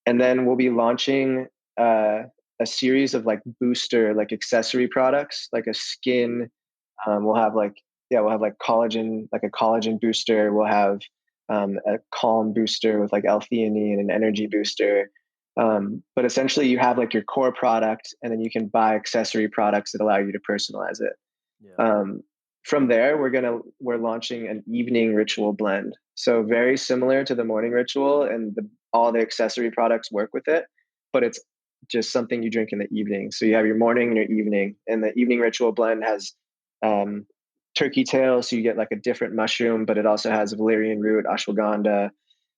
and then we'll be launching uh, a series of like booster, like accessory products, like a skin. We'll have like, yeah, we'll have like collagen, like a collagen booster. We'll have a calm booster with like L-theanine, and an energy booster. But essentially, you have like your core product, and then you can buy accessory products that allow you to personalize it. Yeah. Um, from there, we're launching an evening ritual blend. So very similar to the morning ritual, and all the accessory products work with it, but it's just something you drink in the evening. So you have your morning and your evening, and the evening ritual blend has um, turkey tail, so you get like a different mushroom, but it also has valerian root, ashwagandha.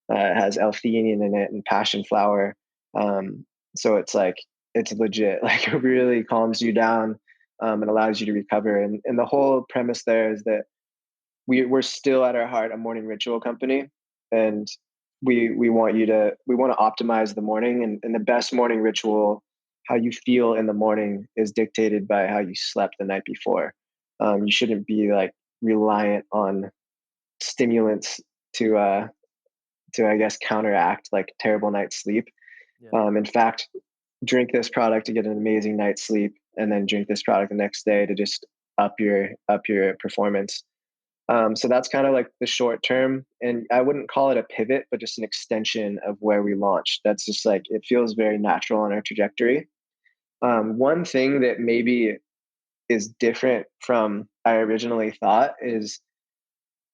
It has L-theanine in it and passion flower. Um, so it's like it's legit. Like it really calms you down and allows you to recover. And the whole premise there is that we're still at our heart a morning ritual company, and we want you to we want to optimize the morning, and the best morning ritual, how you feel in the morning, is dictated by how you slept the night before. You shouldn't be like reliant on stimulants to I guess counteract like terrible night's sleep. Yeah. In fact, drink this product to get an amazing night's sleep, and then drink this product the next day to just up your performance. So that's kind of like the short term, and I wouldn't call it a pivot, but just an extension of where we launched. That's just like it feels very natural on our trajectory. One thing that maybe is different from I originally thought is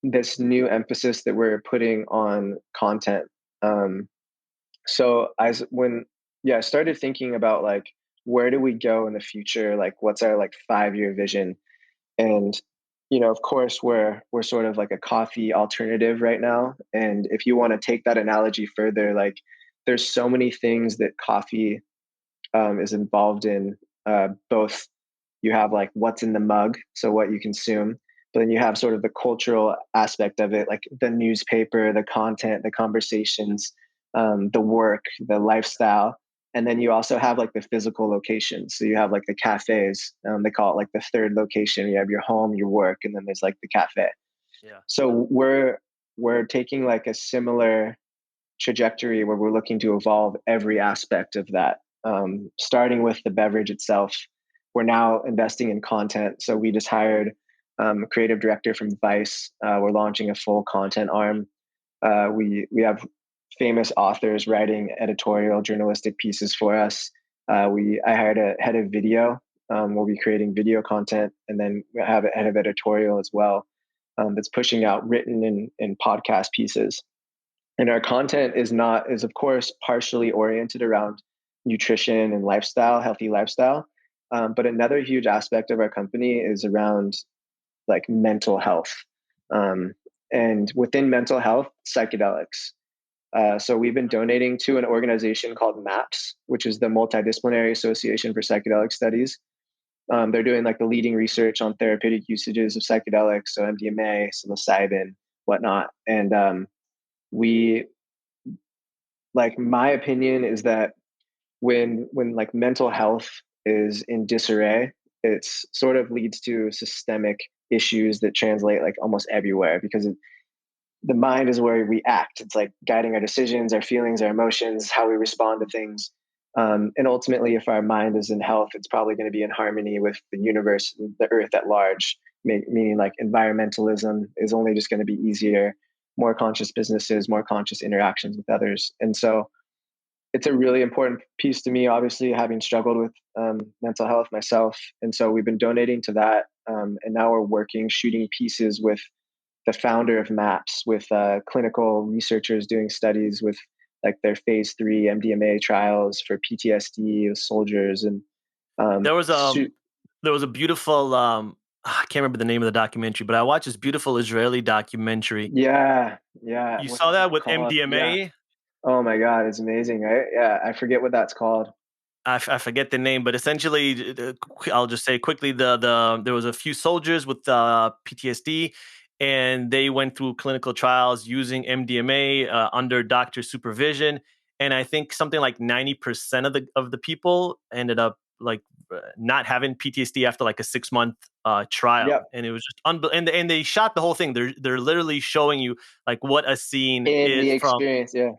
this new emphasis that we're putting on content. Um, so when I started thinking about like where do we go in the future? Like what's our like 5-year vision? And of course, we're sort of like a coffee alternative right now. And if you want to take that analogy further, like there's so many things that coffee is involved in. Both you have like what's in the mug, so what you consume, but then you have sort of the cultural aspect of it, like the newspaper, the content, the conversations, the work, the lifestyle. And then you also have like the physical location. So you have like the cafes. They call it like the third location. You have your home, your work, and then there's like the cafe. Yeah. So we're taking like a similar trajectory where we're looking to evolve every aspect of that. Starting with the beverage itself, we're now investing in content. So we just hired a creative director from Vice. We're launching a full content arm. We have famous authors writing editorial journalistic pieces for us. I hired a head of video. We'll be creating video content, and then we have a head of editorial as well, that's pushing out written and podcast pieces. And our content is of course partially oriented around nutrition and lifestyle, healthy lifestyle. But another huge aspect of our company is around like mental health. Um, and within mental health, psychedelics. So we've been donating to an organization called MAPS, which is the Multidisciplinary Association for Psychedelic Studies. They're doing like the leading research on therapeutic usages of psychedelics, so MDMA, psilocybin, whatnot. And we like my opinion is that when like mental health is in disarray, it's sort of leads to systemic issues that translate like almost everywhere, because the mind is where we act. It's like guiding our decisions, our feelings, our emotions, how we respond to things. And ultimately, if our mind is in health, it's probably going to be in harmony with the universe, the earth at large, meaning like environmentalism is only just going to be easier, more conscious businesses, more conscious interactions with others. And so it's a really important piece to me, obviously, having struggled with mental health myself. And so we've been donating to that. And now we're working, shooting pieces with the founder of MAPS, with clinical researchers doing studies with like their phase 3 MDMA trials for PTSD with soldiers. And There was shoot, a beautiful I can't remember the name of the documentary, but I watched this beautiful Israeli documentary. yeah, yeah. You What saw is that that with called? Yeah. MDMA? Oh my God, it's amazing, right? Yeah, I forget what that's called. I forget the name, but essentially, I'll just say quickly: there was a few soldiers with PTSD, and they went through clinical trials using MDMA under doctor supervision. And I think something like 90% of the people ended up like not having PTSD after like a 6 month trial, Yep. and it was just and they shot the whole thing. They're literally showing you like what a scene In the is from. experience, yeah.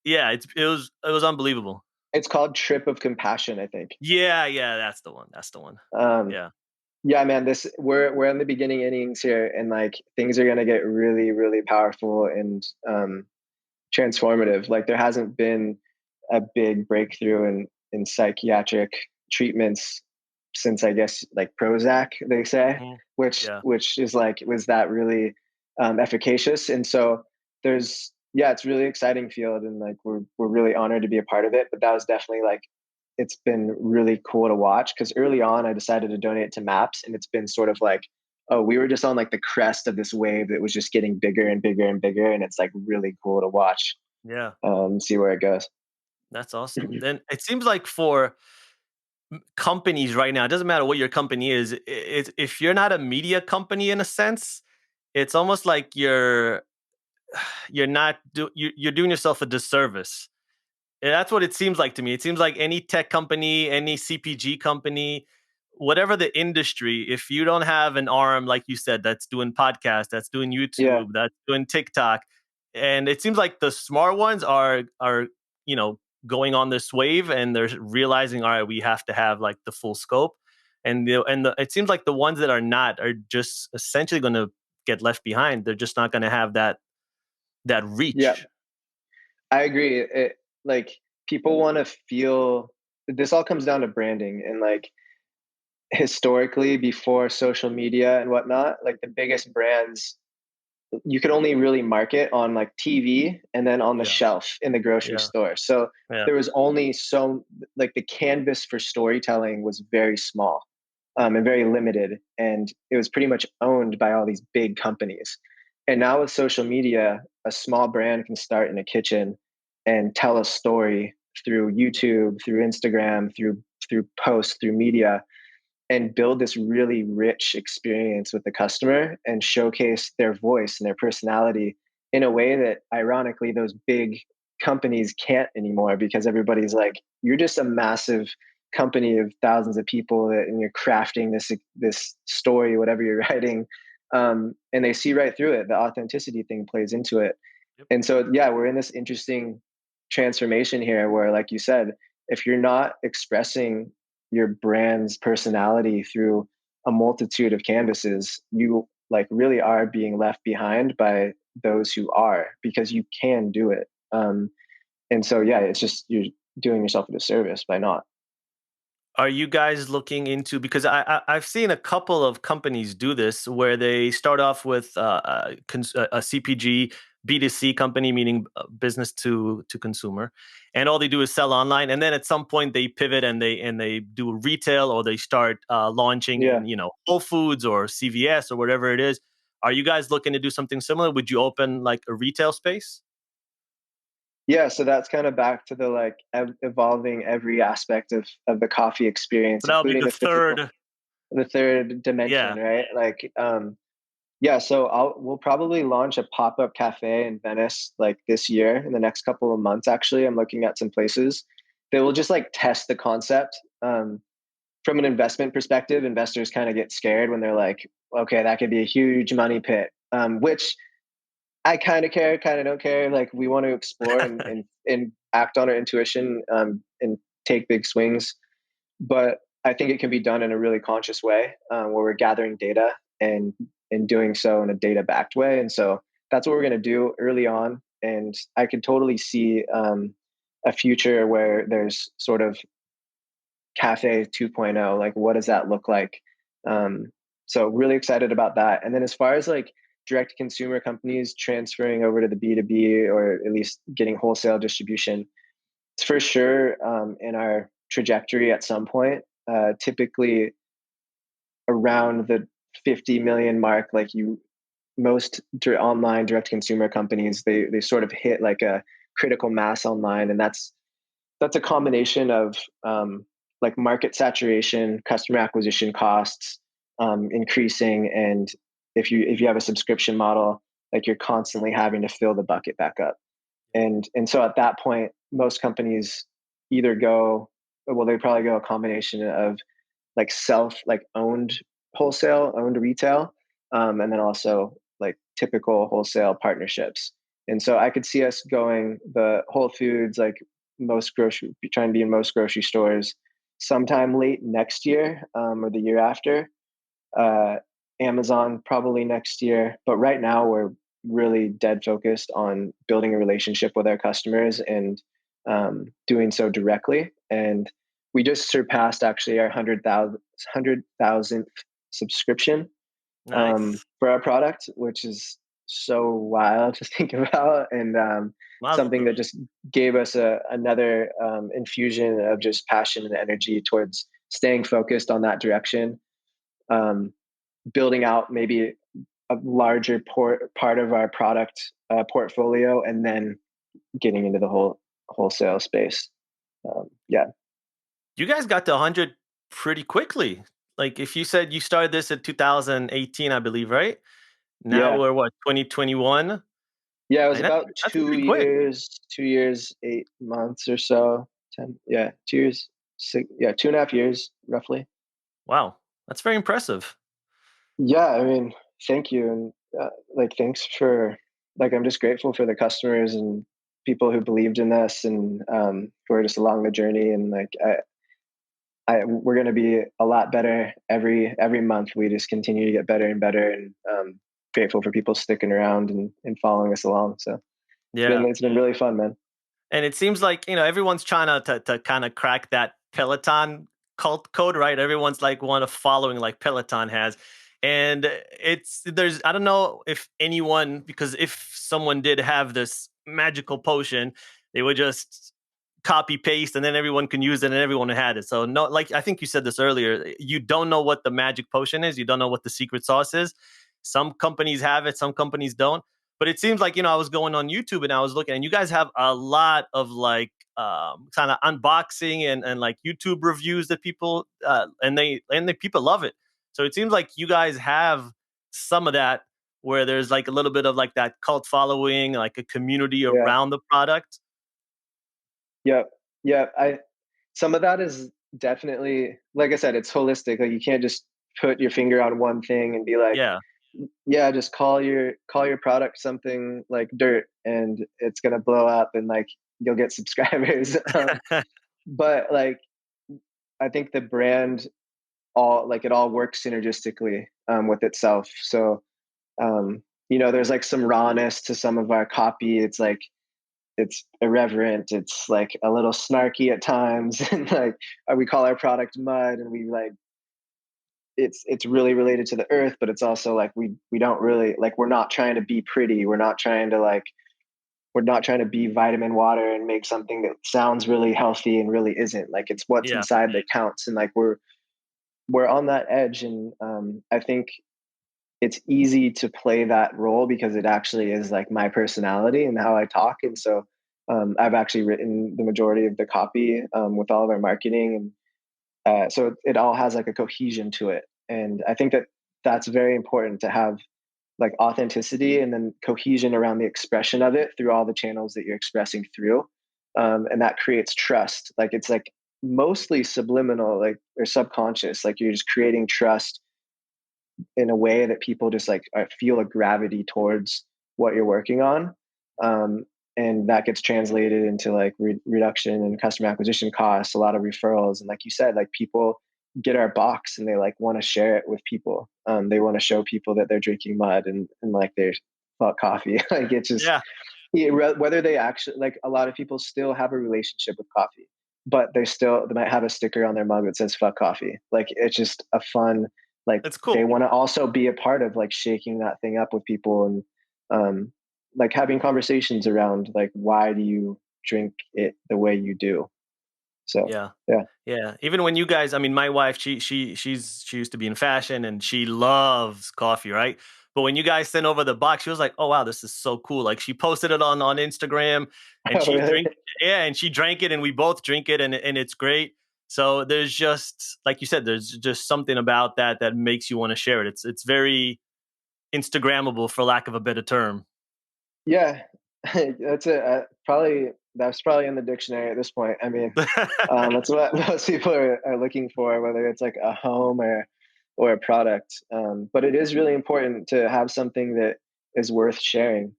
Yeah, it was unbelievable. It's called Trip of Compassion, I think. Yeah, yeah, that's the one. That's the one. Um, Yeah. yeah, man, this we're in the beginning innings here, and like things are gonna get really, really powerful and transformative. Like there hasn't been a big breakthrough in psychiatric treatments since I guess like Prozac, they say, Mhm. which Yeah. is like was that really efficacious? And so there's it's really exciting field, and like we're really honored to be a part of it. But that was definitely like it's been really cool to watch, because early on I decided to donate to MAPS, and it's been sort of like oh, we were just on like the crest of this wave that was just getting bigger and bigger and bigger, and it's like really cool to watch, Yeah, see where it goes. that's awesome. Then it seems like for companies right now, it doesn't matter what your company is. If you're not a media company in a sense, it's almost like you're not you're doing yourself a disservice. And that's what it seems like to me. It seems like any tech company, any CPG company, whatever the industry, if you don't have an arm, like you said, that's doing podcasts, that's doing Yeah, YouTube, that's doing TikTok, and it seems like the smart ones are you know going on this wave and they're realizing, all right, we have to have like the full scope, and it seems like the ones that are not are just essentially going to get left behind. They're just not going to have that yeah, reach. I agree. Like people want to feel. This all comes down to branding, and like historically, before social media and whatnot, like the biggest brands you could only really market on like TV and then on the Yeah, shelf in the grocery yeah, store. So yeah. there was only so like the canvas for storytelling was very small, and very limited, and it was pretty much owned by all these big companies. And now with social media, a small brand can start in a kitchen and tell a story through YouTube, through Instagram, through posts, through media, and build this really rich experience with the customer and showcase their voice and their personality in a way that ironically those big companies can't anymore, because everybody's like, you're just a massive company of thousands of people that, and you're crafting this story, whatever you're writing, and they see right through it. The authenticity thing plays into it. Yep. And so yeah, we're in this interesting transformation here where, like you said, if you're not expressing your brand's personality through a multitude of canvases, you like really are being left behind by those who are, because you can do it. And so yeah, it's just you're doing yourself a disservice by not. Are you guys looking into, because I've seen a couple of companies do this where they start off with a CPG B2C company, meaning business to consumer, and all they do is sell online, and then at some point they pivot and they do retail, or they start launching Yeah. in Whole Foods or CVS or whatever it is. Are you guys looking to do something similar? Would you open like a retail space? Yeah, so that's kind of back to the like evolving every aspect of the coffee experience, So that'll be including the the physical, third. the third dimension, Yeah. right? Like, yeah, so we'll probably launch a pop-up cafe in Venice like this year, in the next couple of months. Actually, I'm looking at some places that will just like test the concept. From an investment perspective, investors kind of get scared when they're like, okay, that could be a huge money pit, which I kind of care, kind of don't care. Like we want to explore and act on our intuition, and take big swings. But I think it can be done in a really conscious way, where we're gathering data and doing so in a data backed way. And so that's what we're going to do early on. And I could totally see a future where there's sort of cafe 2.0. Like, what does that look like? Um, so really excited about that. And then as far as like direct to consumer companies transferring over to the B2B, or at least getting wholesale distribution, it's for sure in our trajectory at some point. Typically around the 50 million mark, like you, most online direct consumer companies, they sort of hit like a critical mass online, and that's a combination of like market saturation, customer acquisition costs increasing, and if you have a subscription model, like you're constantly having to fill the bucket back up. And so at that point, most companies either go, well, they probably go a combination of like like owned wholesale, owned retail, and then also like typical wholesale partnerships. And so I could see us going the Whole Foods, like trying to be in most grocery stores sometime late next year, or the year after. Uh, Amazon probably next year, but right now we're really dead focused on building a relationship with our customers and doing so directly. And we just surpassed actually our 100,000th subscription Nice. for our product, which is so wild to think about, and Mazel something tov. that just gave us another infusion of just passion and energy towards staying focused on that direction. Um, building out maybe a larger part of our product portfolio, and then getting into the wholesale space. Yeah. You guys got to 100 pretty quickly. Like if you said you started this in 2018, I believe, right? Now Yeah. we're what, 2021? Yeah. It was Like that's about that's two pretty quick. years, 2 years, 8 months or so. 10, yeah, 2 years, six, yeah, 2.5 years roughly. Wow. That's very impressive. Yeah. I mean, thank you. And like, thanks for, like, I'm just grateful for the customers and people who believed in us, and who are just along the journey. And like, we're going to be a lot better every month. We just continue to get better and better, and grateful for people sticking around and following us along. So Yeah. it's been really fun, man. And it seems like, everyone's trying to kind of crack that Peloton cult code, right? Everyone's like one of following like Peloton has. And I don't know if anyone, because if someone did have this magical potion, they would just copy paste and then everyone can use it and everyone had it. So no, like I think you said this earlier, you don't know what the magic potion is. You don't know what the secret sauce is. Some companies have it, some companies don't. But it seems like, I was going on YouTube and I was looking, and you guys have a lot of like kind of unboxing and like YouTube reviews that people and the people love it. So it seems like you guys have some of that where there's like a little bit of like that cult following, like a community Yeah. around the product. Yep. Yeah. Some of that is definitely, like I said, it's holistic. Like, you can't just put your finger on one thing and be like, Yeah. yeah, just call your product something like dirt, and it's gonna blow up, and like you'll get subscribers. But like, I think the brand, it all works synergistically with itself. So there's like some rawness to some of our copy. It's like, it's irreverent. It's like a little snarky at times, and like, we call our product mud, and we like, it's really related to the earth, but it's also like, we don't really like, we're not trying to be pretty. We're not trying to be vitamin water and make something that sounds really healthy and really isn't. Like, it's what's Yeah. inside that counts. And like, we're on that edge. And I think it's easy to play that role because it actually is like my personality and how I talk. And so I've actually written the majority of the copy with all of our marketing. And so it all has like a cohesion to it. And I think that that's very important, to have like authenticity and then cohesion around the expression of it through all the channels that you're expressing through. And that creates trust. Like, it's like mostly subliminal, like, or subconscious. Like, you're just creating trust in a way that people just like feel a gravity towards what you're working on. Um, and that gets translated into like reduction in customer acquisition costs, a lot of referrals. And like you said, like, people get our box and they like want to share it with people. They want to show people that they're drinking mud, and like they're fuck coffee. Like, it's just, Yeah. yeah, whether they actually, like, a lot of people still have a relationship with coffee, but they might have a sticker on their mug that says fuck coffee. Like, it's just a fun, like, It's they cool. want to also be a part of like shaking that thing up with people, and like having conversations around like, why do you drink it the way you do. So Yeah. yeah. Yeah. Even when you guys, I mean, my wife, she used to be in fashion and she loves coffee, right? But when you guys sent over the box, she was like, "Oh wow, this is so cool!" Like she posted it on Instagram, and Oh, really? yeah, and she drank it, and we both drink it, and it's great. So there's just like you said, there's just something about that makes you want to share it. It's very Instagrammable, for lack of a better term. Yeah. That's it. That's probably in the dictionary at this point. I mean, that's what most people are looking for, whether it's like a home or a product. But it is really important to have something that is worth sharing.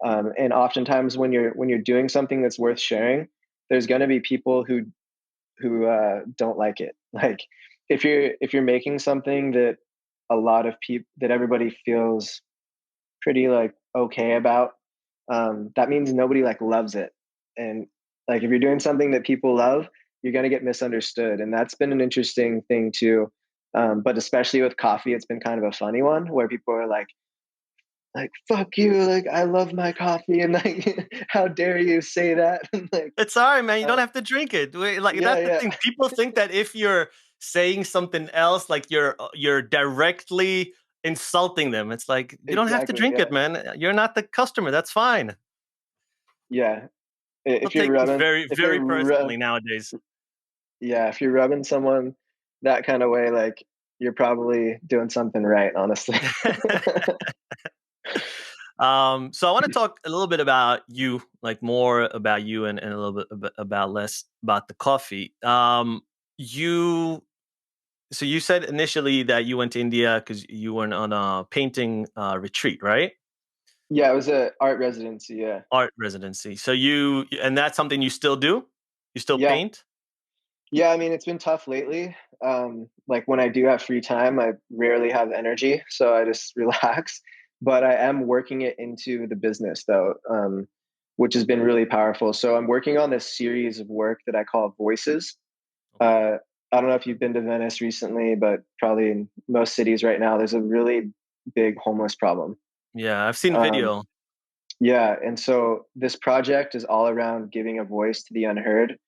And oftentimes, when you're doing something that's worth sharing, there's going to be people who don't like it. Like, if you're making something that a lot of people, that everybody feels pretty like okay about, that means nobody like loves it. And like, if you're doing something that people love, you're going to get misunderstood. And that's been an interesting thing too. But especially with coffee, it's been kind of a funny one where people are like, fuck you, like, I love my coffee, and like, how dare you say that. And like, It's all right, man. You uh, don't have to drink it. Like yeah, that's the yeah. thing. People think that if you're saying something else, like you're directly insulting them. It's like, you don't have to Exactly. drink Yeah. it, man. You're not the customer. That's fine. Yeah. People If you're take things rubbing, very, if very you're personally nowadays. yeah, if you're rubbing someone that kind of way, like you're probably doing something right, honestly. So I want to talk a little bit about you, like more about you, and a little bit about less about the coffee. You so you said initially that you went to India because you went on a painting retreat, right? Yeah, it was a art residency. Yeah. Art residency. So and that's something you still do? You still Yeah. paint? Yeah. I mean, it's been tough lately. Like when I do have free time, I rarely have energy. So I just relax. But I am working it into the business though, which has been really powerful. So I'm working on this series of work that I call Voices. Okay. I don't know if you've been to Venice recently, but probably in most cities right now, there's a really big homeless problem. Yeah, I've seen Um, video. yeah. And so this project is all around giving a voice to the unheard,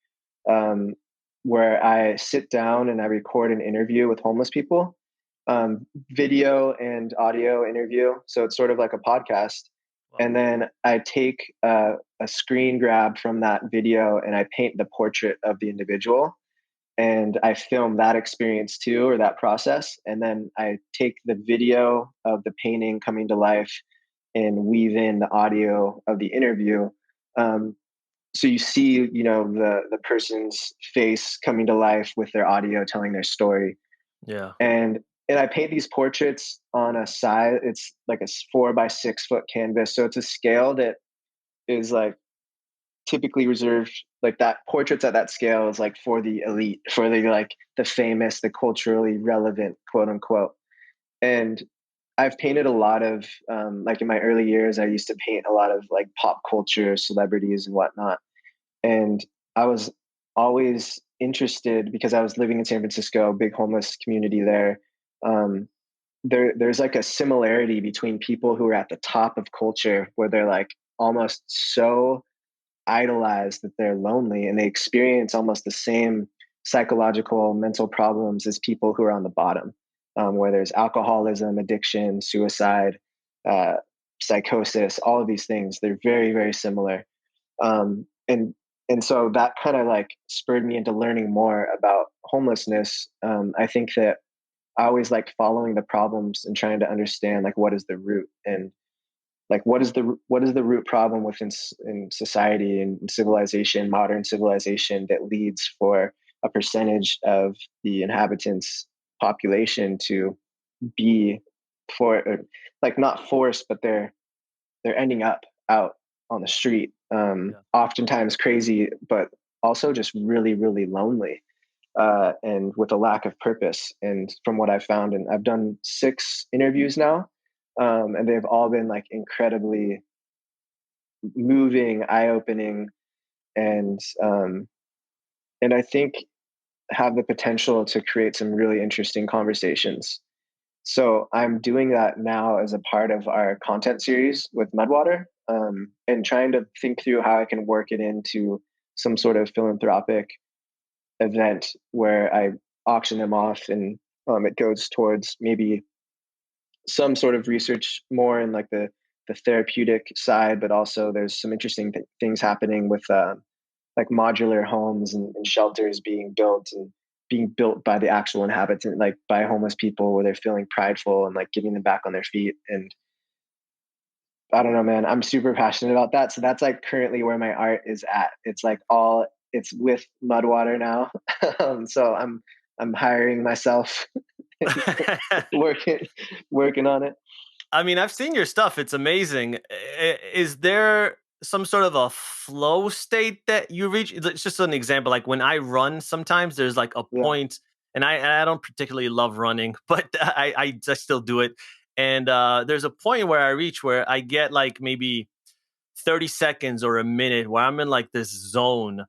um, where I sit down and I record an interview with homeless people, video and audio interview. So it's sort of like a podcast. Wow. And then I take a screen grab from that video and I paint the portrait of the individual and I film that experience too, or that process. And then I take the video of the painting coming to life and weave in the audio of the interview. Um, so you see, the person's face coming to life with their audio telling their story. Yeah. And I paint these portraits on a size. It's like a 4 by 6 foot canvas. So it's a scale that is like typically reserved, like that portraits at that scale is like for the elite, for the like the famous, the culturally relevant, quote unquote. And I've painted a lot of like in my early years I used to paint a lot of like pop culture celebrities and whatnot. And I was always interested because I was living in San Francisco, big homeless community there. um, there's like a similarity between people who are at the top of culture where they're like almost so idolize that they're lonely and they experience almost the same psychological mental problems as people who are on the bottom, where there's alcoholism, addiction, suicide, uh, psychosis, all of these things. They're very, very similar. And so that kind of like spurred me into learning more about homelessness. I think that I always like following the problems and trying to understand like what is the root, and like what is the root problem within in society and civilization, modern civilization, that leads for a percentage of the inhabitants population to be for like not forced, but they're ending up out on the street, Yeah. oftentimes crazy, but also just really, really lonely, and with a lack of purpose. And from what I've found, and I've done 6 interviews now, and they've all been like incredibly moving, eye-opening, and and I think have the potential to create some really interesting conversations. So I'm doing that now as a part of our content series with Mudwater, and trying to think through how I can work it into some sort of philanthropic event where I auction them off, and it goes towards maybe some sort of research more in like the therapeutic side, but also there's some interesting things happening with like modular homes and shelters being built by the actual inhabitant, like by homeless people, where they're feeling prideful and like getting them back on their feet. And I don't know, man, I'm super passionate about that. So that's like currently where my art is at. It's with Mudwater now. So I'm hiring myself and working working on it. I mean, I've seen your stuff. It's amazing. Is there some sort of a flow state that you reach? It's just an example. Like when I run, sometimes there's like a Yeah. point, and I don't particularly love running, but I still do it. And there's a point where I reach where I get like maybe 30 seconds or a minute where I'm in like this zone,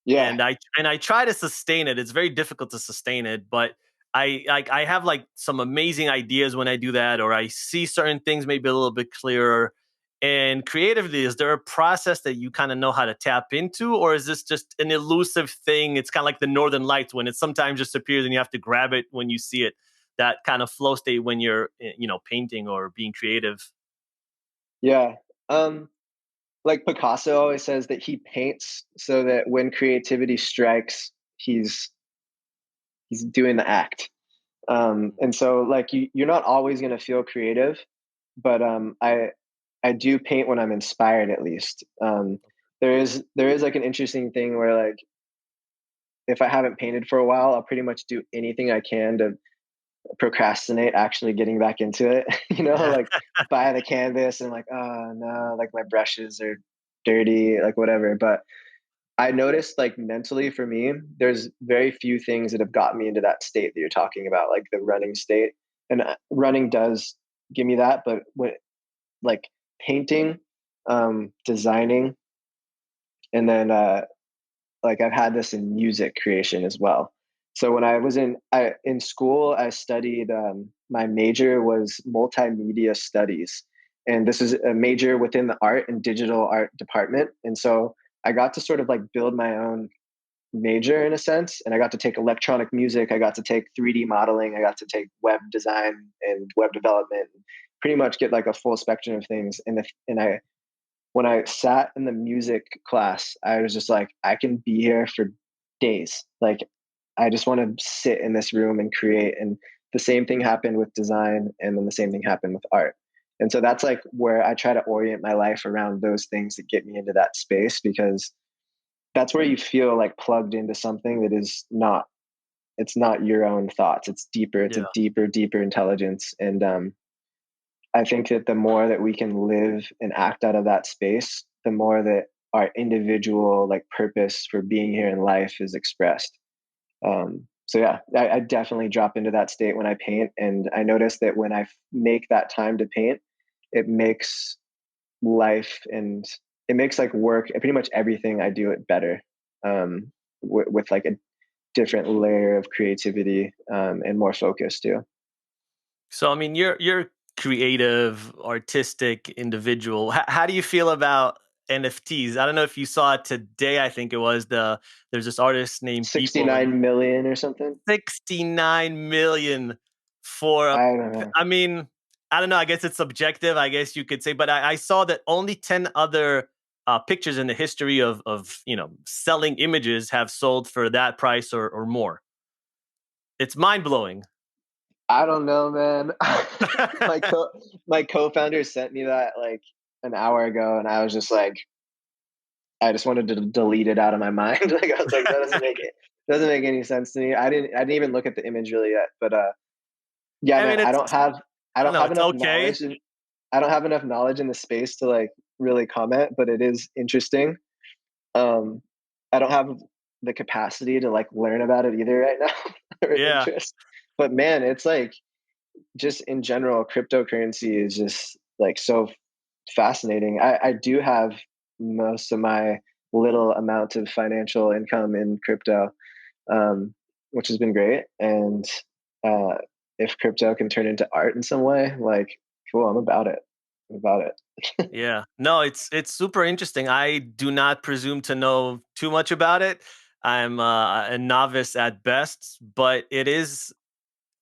Yeah. and I try to sustain it. It's very difficult to sustain it, but I have like some amazing ideas when I do that, or I see certain things maybe a little bit clearer. And creatively, is there a process that you kind of know how to tap into, or is this just an elusive thing? It's kind of like the Northern Lights when it sometimes just appears and you have to grab it when you see it. that kind of flow state when you're, painting or being creative? Yeah. Um, like Picasso always says that he paints so that when creativity strikes, he's he's doing the act. And so like you're not always going to feel creative, but I do paint when I'm inspired at least. There is like an interesting thing where like if I haven't painted for a while, I'll pretty much do anything I can to procrastinate actually getting back into it. Yeah. Like buy the canvas and like, oh no, like my brushes are dirty, like whatever. But I noticed like mentally for me, there's very few things that have gotten me into that state that you're talking about, like the running state. And running does give me that, but when like painting, designing, and then like I've had this in music creation as well. So when I was in school, I studied. My major was multimedia studies, and this is a major within the art and digital art department. And so I got to sort of like build my own major in a sense, and I got to take electronic music. I got to take 3D modeling. I got to take web design and web development. Pretty much get like a full spectrum of things. And I when I sat in the music class, I was just like, I can be here for days. Like, I just want to sit in this room and create. And the same thing happened with design, and then the same thing happened with art. And so that's like where I try to orient my life around those things that get me into that space, because that's where you feel like plugged into something that is not, it's not your own thoughts. It's deeper. It's a Yeah. deeper intelligence. And I think that the more that we can live and act out of that space, the more that our individual like purpose for being here in life is expressed. So yeah, I definitely drop into that state when I paint, and I notice that when I make that time to paint, it makes life and it makes like work, pretty much everything I do it better, with like a different layer of creativity, and more focus too. So I mean, you're creative, artistic individual. How do you feel about NFTs? I don't know if you saw it today. I think it was there's this artist named Beeple, and 69 million or something. 69 million for a. I don't know. I mean, I don't know. I guess it's subjective. I guess you could say, but I saw that only 10 other pictures in the history of selling images have sold for that price or more. It's mind blowing. I don't know, man. my co my co-founder sent me that like an hour ago, and I was just like, I just wanted to delete it out of my mind. Like I was like, that doesn't make any sense to me. I didn't even look at the image really yet. But yeah, I man, mean, I I don't don't know. have It's enough okay. knowledge, and I don't have enough knowledge in the space to like really comment. But it is interesting. Um, I don't have the capacity to like learn about it either right now, or Yeah. interest. But man, it's like just in general, cryptocurrency is just like so fascinating. I do have most of my little amount of financial income in crypto, which has been great. And uh, if crypto can turn into art in some way, like, cool, I'm about it. I'm about it. Yeah. No, it's super interesting. I do not presume to know too much about it. I'm a novice at best, but it is.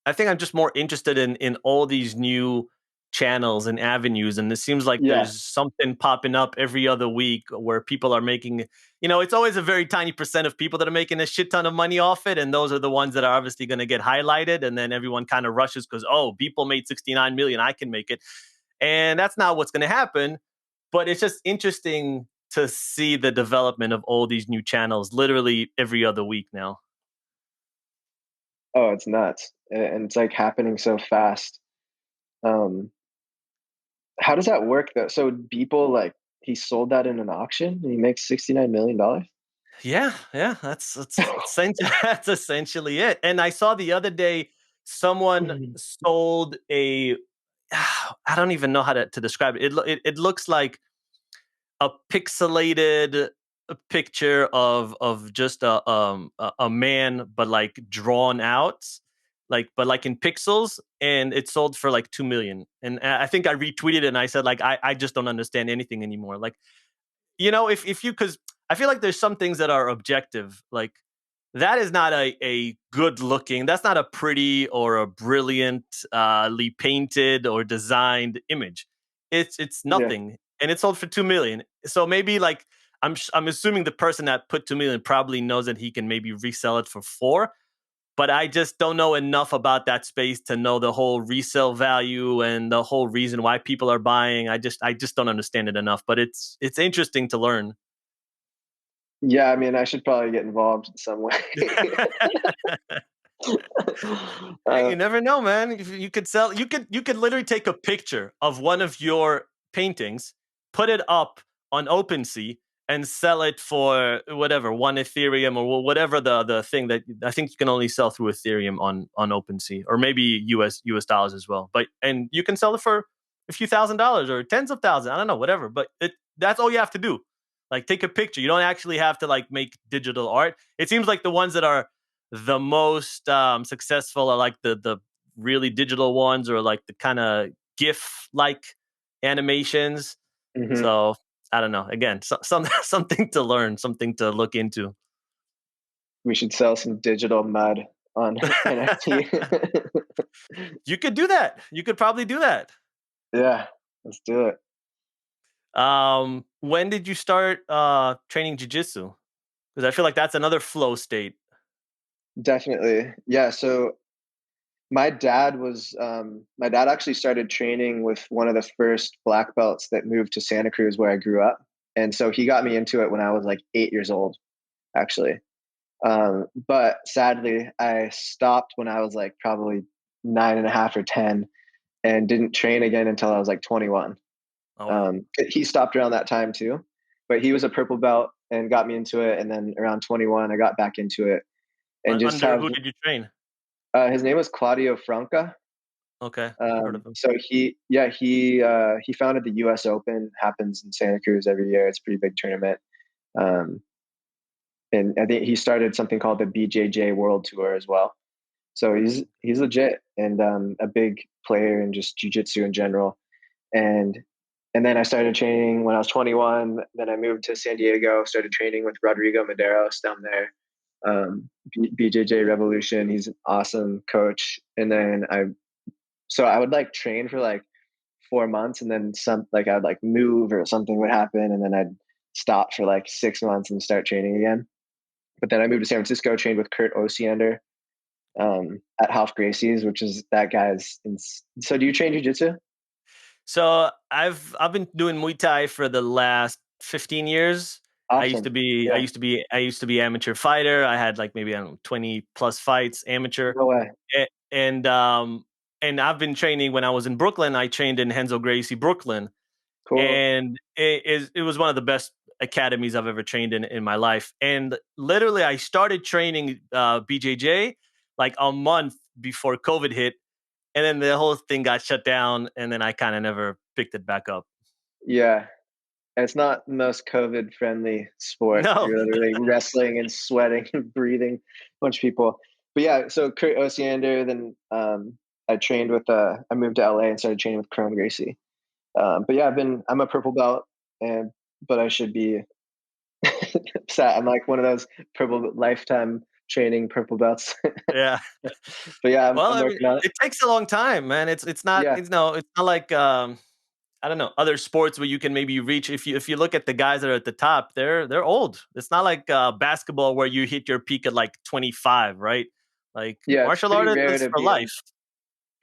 I think I'm just more interested in all these new channels and avenues, and it seems like Yeah. there's something popping up every other week where people are making. It's always a very tiny percent of people that are making a shit ton of money off it, and those are the ones that are obviously going to get highlighted, and then everyone kind of rushes because people made 69 million, I can make it, and that's not what's going to happen. But it's just interesting to see the development of all these new channels literally every other week now. Oh, it's nuts. And it's like happening so fast. Um, how does that work though? So people like he sold that in an auction and he makes $69 million. Yeah, yeah, that's essentially it. And I saw the other day someone sold a I don't even know how to describe it. It looks like a pixelated picture of just a man, but like drawn out, like but like in pixels, and it sold for like 2 million. And I think I retweeted it and I said like I just don't understand anything anymore. Like if you because I feel like there's some things that are objective, like that is not a good looking, that's not a pretty or a brilliantly painted or designed image. It's Yeah. nothing, and it's sold for 2 million. So maybe like I'm assuming the person that put 2 million probably knows that he can maybe resell it for four. But I just don't know enough about that space to know the whole resale value and the whole reason why people are buying. I just don't understand it enough. But it's interesting to learn. Yeah, I mean, I should probably get involved in some way. Hey, uh, you never know, man. If you could sell, you could literally take a picture of one of your paintings, put it up on OpenSea, and sell it for whatever, 1 Ethereum or whatever the thing that I think you can only sell through Ethereum on OpenSea, or maybe US dollars as well. But and you can sell it for a few $1,000s or tens of thousands. I don't know, whatever. But that's all you have to do. Like take a picture. You don't actually have to like make digital art. It seems like the ones that are the most successful are like the really digital ones, or like the kind of GIF like animations. mhm. So I don't know. Again, something to learn, something to look into. We should sell some digital mud on NFT. You could do that. You could probably do that. Yeah, let's do it. When did you start training jujitsu? Because I feel like that's another flow state. Definitely. Yeah. So my dad actually started training with one of the first black belts that moved to Santa Cruz where I grew up. And so he got me into it when I was like 8 years old, actually. But sadly, I stopped when I was like probably nine and a half or 10 and didn't train again until I was like 21. Oh wow. He stopped around that time too, but he was a purple belt and got me into it. And then around 21, I got back into it and just Under have, who did you train? his name was Claudio Franca. Okay, heard of him. So he founded the U.S. Open. Happens in Santa Cruz every year. It's a pretty big tournament. Um, and I think he started something called the BJJ World Tour as well. So he's legit and a big player in just jujitsu in general. And and then I started training when I was 21. Then I moved to San Diego. Started training with Rodrigo Medeiros down there. BJJ Revolution. He's an awesome coach. And then I would like train for like 4 months, and then I'd like move or something would happen, and then I'd stop for like 6 months and start training again. But then I moved to San Francisco, trained with Kurt Osiander at Half Gracie's, which is that guy's. So, do you train jujitsu? So I've been doing Muay Thai for the last 15 years. I used to Awesome. be I Yeah. used to be I used to be amateur fighter. I had like maybe I don't know 20 plus fights amateur. No way. A- and and I've been training when I was in Brooklyn. I trained in Henzo Gracie Brooklyn, Cool. and it was one of the best academies I've ever trained in my life. And literally I started training BJJ like a month before COVID hit, and then the whole thing got shut down, and then I kind of never picked it back up. Yeah. And it's not the most COVID friendly sport. No. You're literally wrestling and sweating and breathing, a bunch of people. But yeah, so Kurt Osiander, then I moved to LA and started training with Chrome Gracie. But yeah, I'm a purple belt, and but I should be sad. I'm like one of those purple lifetime training purple belts. Yeah. But yeah, Well, I'm I mean, working on it. it takes a long time, man. It's not Yeah, it's no it's not like I don't know, other sports where you can maybe reach. If you look at the guys that are at the top, they're old. It's not like basketball where you hit your peak at like 25, right? Like yeah, it's martial pretty art rare is to for be a life.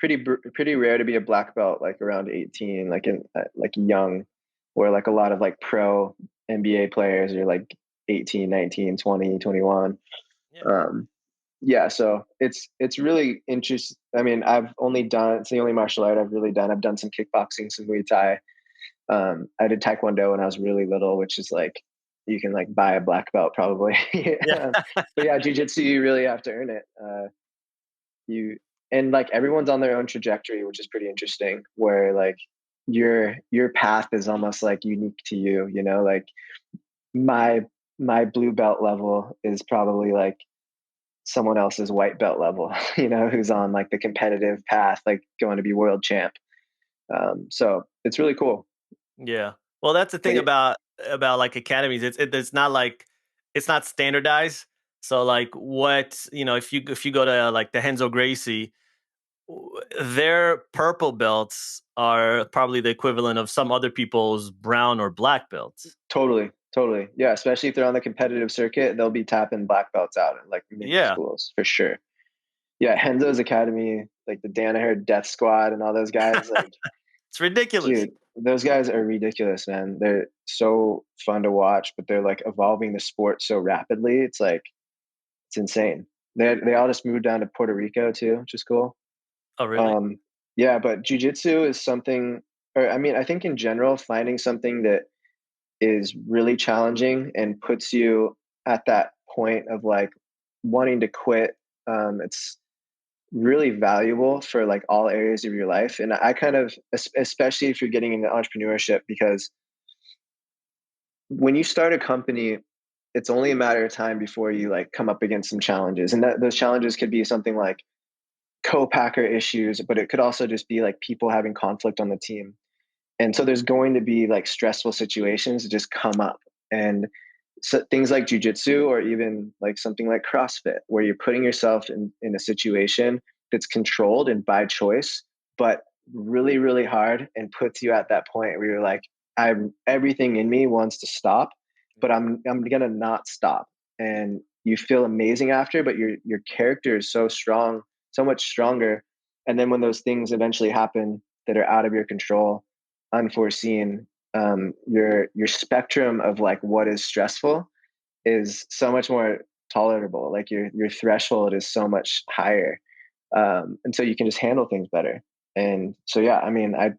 pretty rare to be a black belt like around 18, like in like young, where like a lot of like pro NBA players are like 18, 19, 20, 21. Yeah. Um, yeah, so it's really interesting. I mean, it's the only martial art I've really done. I've done some kickboxing, some Muay Thai. I did Taekwondo when I was really little, which is like you can like buy a black belt probably. Yeah. But yeah, jujitsu you really have to earn it. You and like everyone's on their own trajectory, which is pretty interesting. Where like your path is almost like unique to you. You know, like my my blue belt level is probably like someone else's white belt level. You know, who's on like the competitive path, like going to be world champ. So it's really cool. Yeah. Well, that's the But thing about like academies. It's not like it's not standardized. So like what, if you go to like the Henzo Gracie, their purple belts are probably the equivalent of some other people's brown or black belts. Totally, totally. Yeah, especially if they're on the competitive circuit, they'll be tapping black belts out at like mini Yeah, schools for sure. Yeah, Henzo's Academy, like the Danaher Death Squad and all those guys, like, it's ridiculous. dude, those guys are ridiculous, man. They're so fun to watch, but they're like evolving the sport so rapidly. It's like it's insane. They all just moved down to Puerto Rico too, which is cool. Oh, really? Um, yeah, but jujitsu is something, or I mean, I think in general, finding something that is really challenging and puts you at that point of like wanting to quit. It's really valuable for like all areas of your life. And I kind of, especially if you're getting into entrepreneurship, because when you start a company, it's only a matter of time before you like come up against some challenges. And those challenges could be something like co-packer issues, but it could also just be like people having conflict on the team. And so there's going to be like stressful situations that just come up. And so things like jujitsu or even like something like CrossFit, where you're putting yourself in a situation that's controlled and by choice, but really, really hard and puts you at that point where you're like, everything in me wants to stop, but I'm gonna not stop. And you feel amazing after, but your character is so strong, so much stronger. And then when those things eventually happen that are out of your control, unforeseen, your spectrum of like what is stressful is so much more tolerable. Like your threshold is so much higher, and so you can just handle things better. And so yeah, I mean, I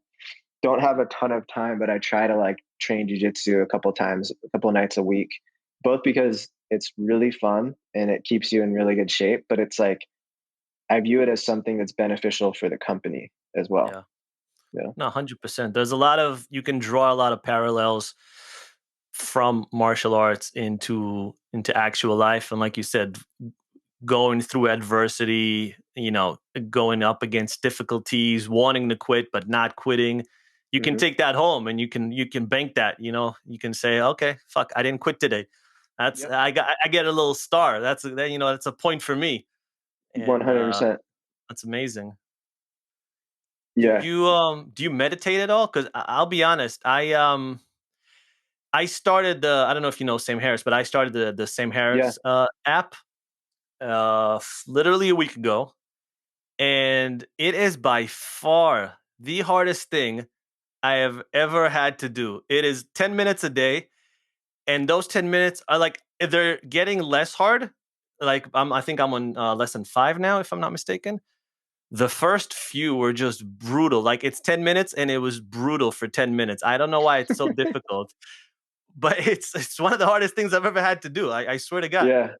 don't have a ton of time, but I try to like train jujitsu a couple times, a couple nights a week, both because it's really fun and it keeps you in really good shape, but it's like I view it as something that's beneficial for the company as well. Yeah. Yeah. No, 100%. There's a lot of, you can draw a lot of parallels from martial arts into actual life. And like you said, going through adversity, going up against difficulties, wanting to quit but not quitting. You can Hmm. take that home and you can bank that, you can say, okay, fuck, I didn't quit today. That's Yep. I get a little star. That's a point for me. And 100%. that's amazing. Do Yeah. you do you meditate at all? Because I'll be honest, I started I don't know if you know Sam Harris, but I started the Sam Yeah. Harris app literally a week ago, and it is by far the hardest thing I have ever had to do. It is 10 minutes a day, and those 10 minutes are like they're getting less hard. Like I think I'm on lesson 5 now, if I'm not mistaken. The first few were just brutal. Like it's 10 minutes, and it was brutal for 10 minutes. I don't know why it's so difficult, but it's one of the hardest things I've ever had to do. I swear to God. Yeah.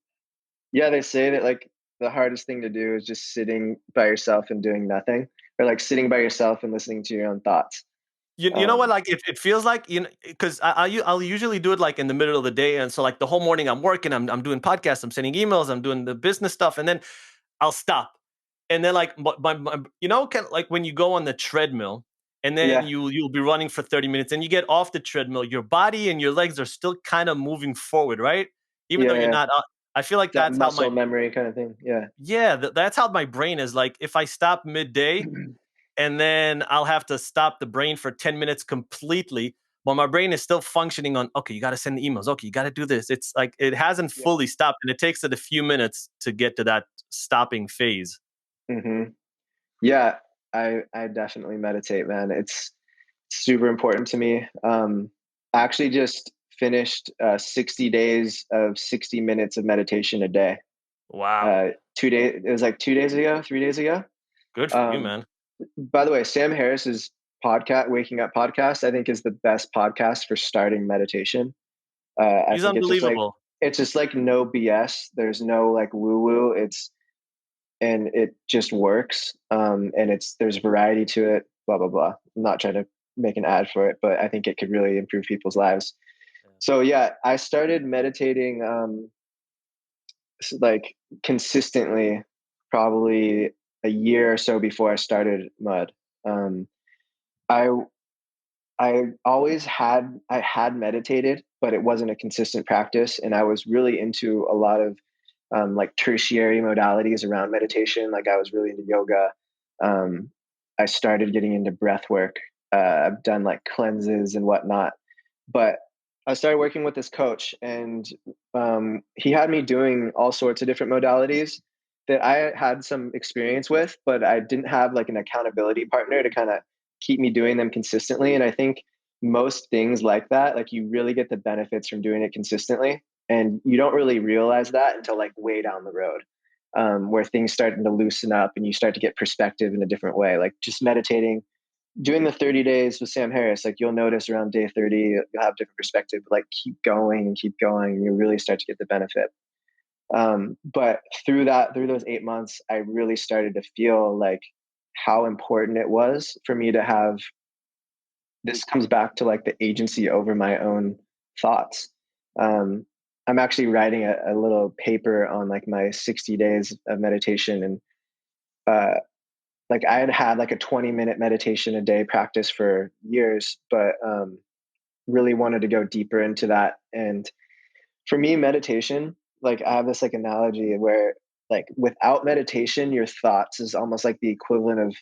Yeah, they say that like the hardest thing to do is just sitting by yourself and doing nothing, or like sitting by yourself and listening to your own thoughts. You know what? Um, Like it feels like, because I'll usually do it like in the middle of the day, and so like the whole morning I'm working, I'm doing podcasts, I'm sending emails, I'm doing the business stuff, and then I'll stop, and then like like when you go on the treadmill, and then yeah, you'll be running for 30 minutes, and you get off the treadmill, your body and your legs are still kind of moving forward, right? Even though yeah, you're yeah. not. I feel like That that's how muscle memory kind of thing. Yeah. that's how my brain is. Like if I stop midday, and then I'll have to stop the brain for 10 minutes completely. But my brain is still functioning on, okay, you got to send the emails. Okay, you got to do this. It's like it hasn't Yeah. fully stopped, and it takes it a few minutes to get to that stopping phase. Hmm. Yeah. I definitely meditate, man. It's super important to me. I actually just finished 60 days of 60 minutes of meditation a day. Wow. 2 days. It was like 2 days ago, 3 days ago. Good for you, Um, man. by the way, Sam Harris's podcast, Waking Up Podcast, I think is the best podcast for starting meditation. I He's think unbelievable. it's just like no BS. There's no like woo woo. And it just works. And there's variety to it. Blah blah blah. I'm not trying to make an ad for it, but I think it could really improve people's lives. So yeah, I started meditating like consistently, probably a year or so before I started Mud. Um, I I had meditated, but it wasn't a consistent practice, and I was really into a lot of like tertiary modalities around meditation. Like I was really into yoga. Um, I started getting into breath work. I've done like cleanses and whatnot, but I started working with this coach, and he had me doing all sorts of different modalities that I had some experience with, but I didn't have like an accountability partner to kind of keep me doing them consistently. And I think most things like that, like you really get the benefits from doing it consistently. And you don't really realize that until like way down the road, where things starting to loosen up and you start to get perspective in a different way. Like just meditating, doing the 30 days with Sam Harris, like you'll notice around day 30, you'll have different perspective, but like keep going and keep going, and you really start to get the benefit. But through those 8 months, I really started to feel like how important it was for me to have, this comes back to like the agency over my own thoughts. Um, I'm actually writing a little paper on like my 60 days of meditation. And uh, like I had like a 20-minute meditation a day practice for years, but really wanted to go deeper into that. And for me, meditation, like I have this like analogy where like without meditation, your thoughts is almost like the equivalent of,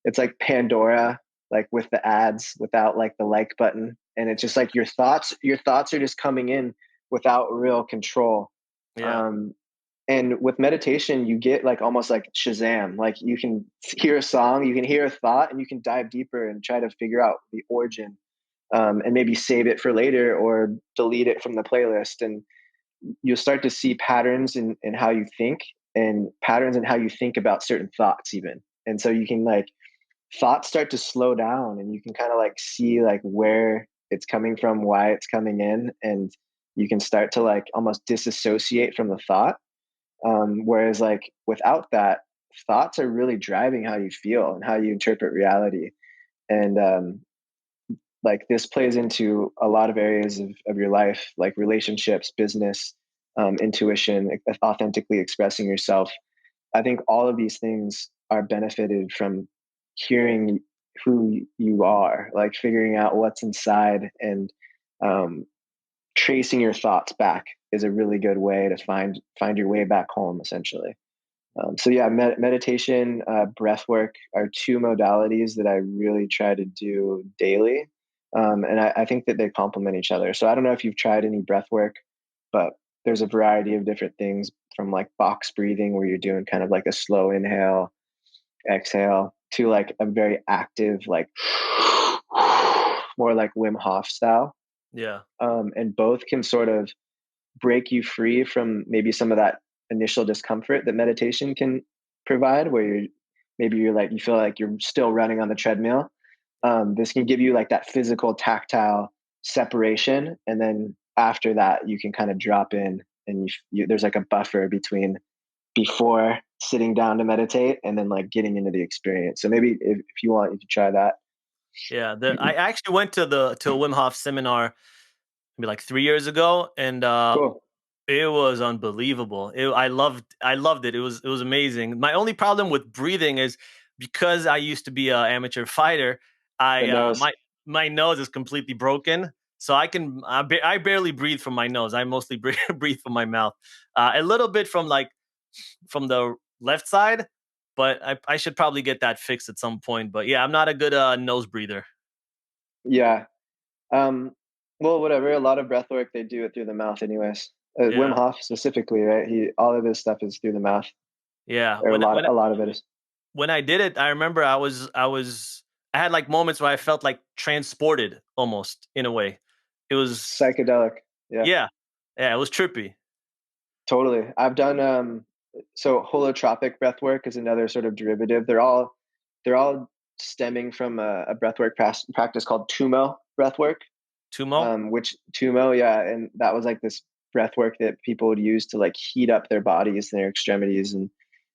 it's like Pandora, like with the ads without like the like button. And it's just like your thoughts are just coming in without real control. Yeah. Um, and with meditation, you get like almost like Shazam. Like you can hear a song, you can hear a thought, and you can dive deeper and try to figure out the origin, and maybe save it for later or delete it from the playlist. And you'll start to see patterns in how you think, and patterns in how you think about certain thoughts even. And so you can like, thoughts start to slow down, and you can kind of like see like where it's coming from, why it's coming in, and you can start to like almost disassociate from the thought. Whereas like without that, thoughts are really driving how you feel and how you interpret reality. And like this plays into a lot of areas of your life, like relationships, business, intuition, authentically expressing yourself. I think all of these things are benefited from hearing who you are, like figuring out what's inside, and um, tracing your thoughts back is a really good way to find your way back home, essentially. So yeah, meditation, breath work are two modalities that I really try to do daily. And I think that they complement each other. So I don't know if you've tried any breath work, but there's a variety of different things, from like box breathing where you're doing kind of like a slow inhale, exhale, to like a very active, like more like Wim Hof style. Yeah. And both can sort of break you free from maybe some of that initial discomfort that meditation can provide, where you're like, you feel like you're still running on the treadmill. This can give you like that physical tactile separation, and then after that you can kind of drop in, and there's like a buffer between before sitting down to meditate and then like getting into the experience. So maybe if you want, you could try that. Yeah. I actually went to a Wim Hof seminar maybe like 3 years ago, and Cool. it was unbelievable. I loved it. It was amazing. My only problem with breathing is because I used to be an amateur fighter. The I nose. my nose is completely broken, so I barely breathe from my nose. I mostly breathe from my mouth. A little bit from the left side, but I should probably get that fixed at some point. But yeah, I'm not a good nose breather. Yeah. Um, well, whatever. A lot of breath work, they do it through the mouth, anyways. Wim Yeah, Hof specifically, right? All of his stuff is through the mouth, yeah. or a lot of it is When I did it, I remember I had like moments where I felt like transported almost in a way. It was psychedelic. Yeah, yeah, yeah. It was trippy. totally. I've done so holotropic breath work is another sort of derivative. They're all stemming from a breathwork practice called Tumo breathwork, Tumo. which Tumo, yeah, and that was like this breathwork that people would use to like heat up their bodies and their extremities. And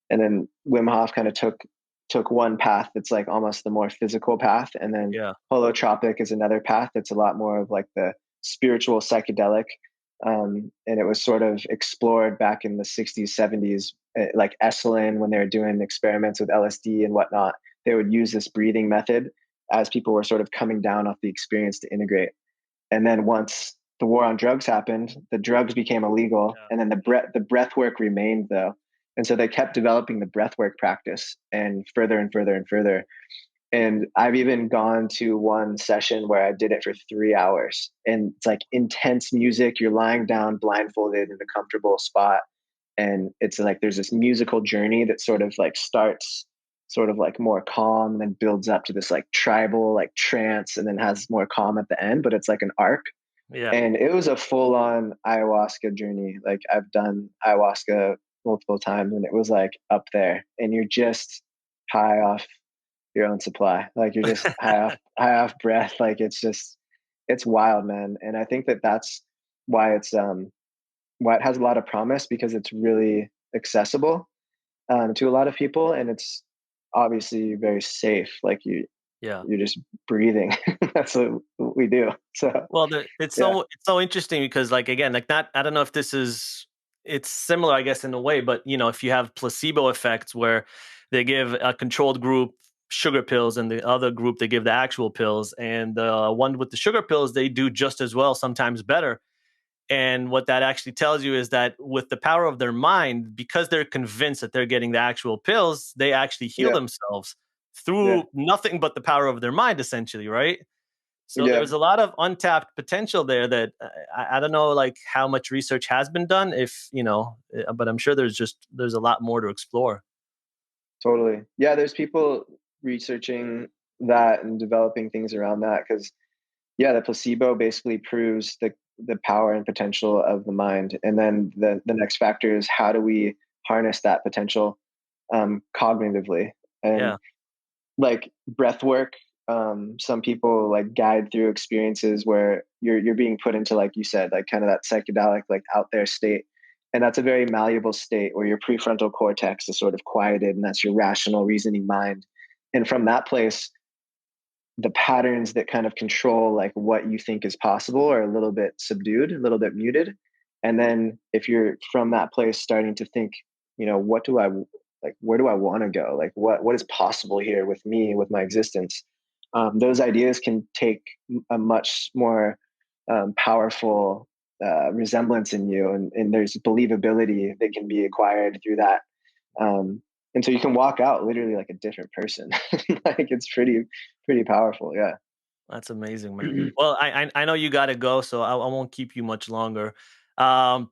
then Wim Hof kind of took one path that's like almost the more physical path, and then Yeah, holotropic is another path that's a lot more of like the spiritual psychedelic. And it was sort of explored back in the 60s, 70s, like Esalen, when they were doing experiments with LSD and whatnot. They would use this breathing method as people were sort of coming down off the experience to integrate. And then once the war on drugs happened, the drugs became illegal, Yeah. and then the breath work remained though. And so they kept developing the breath work practice and further and further and further. And I've even gone to one session where I did it for 3 hours, and it's like intense music. You're lying down blindfolded in a comfortable spot. And it's like there's this musical journey that sort of like starts sort of like more calm and then builds up to this like tribal like trance and then has more calm at the end, but it's like an arc. Yeah. And it was a full on ayahuasca journey. Like I've done ayahuasca multiple times and it was like up there, and you're just high off your own supply. Like you're just high off breath. Like it's wild, man. And I think that that's why why it has a lot of promise, because it's really accessible to a lot of people, and it's obviously very safe. Like Yeah. you're just breathing. That's what we do. So Well, yeah, it's so interesting because, like, again, like, not I don't know if this is it's similar, I guess, in a way, but if you have placebo effects where they give a controlled group sugar pills and the other group they give the actual pills, and the one with the sugar pills they do just as well, sometimes better. And what that actually tells you is that with the power of their mind, because they're convinced that they're getting the actual pills, they actually heal yeah, themselves yeah, through nothing but the power of their mind, essentially, right? So yeah. there's a lot of untapped potential there that I don't know, like how much research has been done, if but I'm sure there's a lot more to explore. Totally. Yeah, there's people researching that and developing things around that, because yeah, the placebo basically proves the power and potential of the mind, and then the next factor is how do we harness that potential cognitively. And Yeah, like breath work, some people like guide through experiences where you're being put into, like you said, like kind of that psychedelic like out there state, and that's a very malleable state where your prefrontal cortex is sort of quieted, and that's your rational reasoning mind. And from that place, the patterns that kind of control like what you think is possible are a little bit subdued, a little bit muted. And then if you're from that place starting to think, what do I like, where do I want to go, like what is possible here with me, with my existence, those ideas can take a much more powerful resemblance in you, and there's believability that can be acquired through that. And so you can walk out literally like a different person. Like it's pretty powerful. Yeah. that's amazing, man. Well, I know you got to go, so I won't keep you much longer.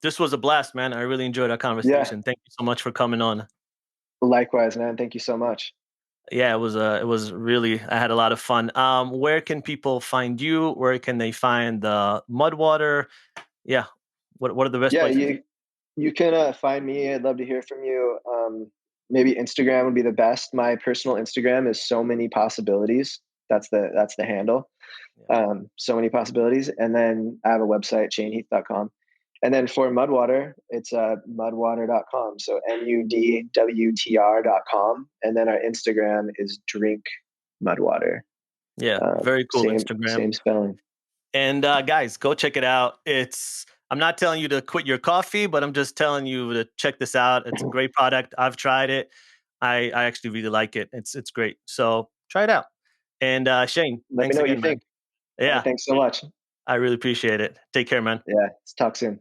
This was a blast, man. I really enjoyed our Yeah. conversation. Thank you so much for coming on. Likewise, man. Thank you so much. Yeah, it was really I had a lot of fun. Where can people find you? Where can they find the mud water? Yeah. What are the best Yeah, places? you can find me. I'd love to hear from you. Maybe Instagram would be the best. My personal Instagram is so many possibilities. That's the handle. Yeah. So many possibilities. And then I have a website, chainheath.com. And then for Mudwater, it's mudwater.com. So mudwtr.com. And then our Instagram is drink mudwater. Yeah, very cool Instagram. Same spelling. And guys, go check it out. It's I'm not telling you to quit your coffee, but I'm just telling you to check this out. It's a great product. I've tried it. I actually really like it. It's great. So try it out. And Shane, Let me thanks know what you again, man. think. All right. Yeah, Thanks so much. I really appreciate it. Take care, man. Yeah. Let's talk soon.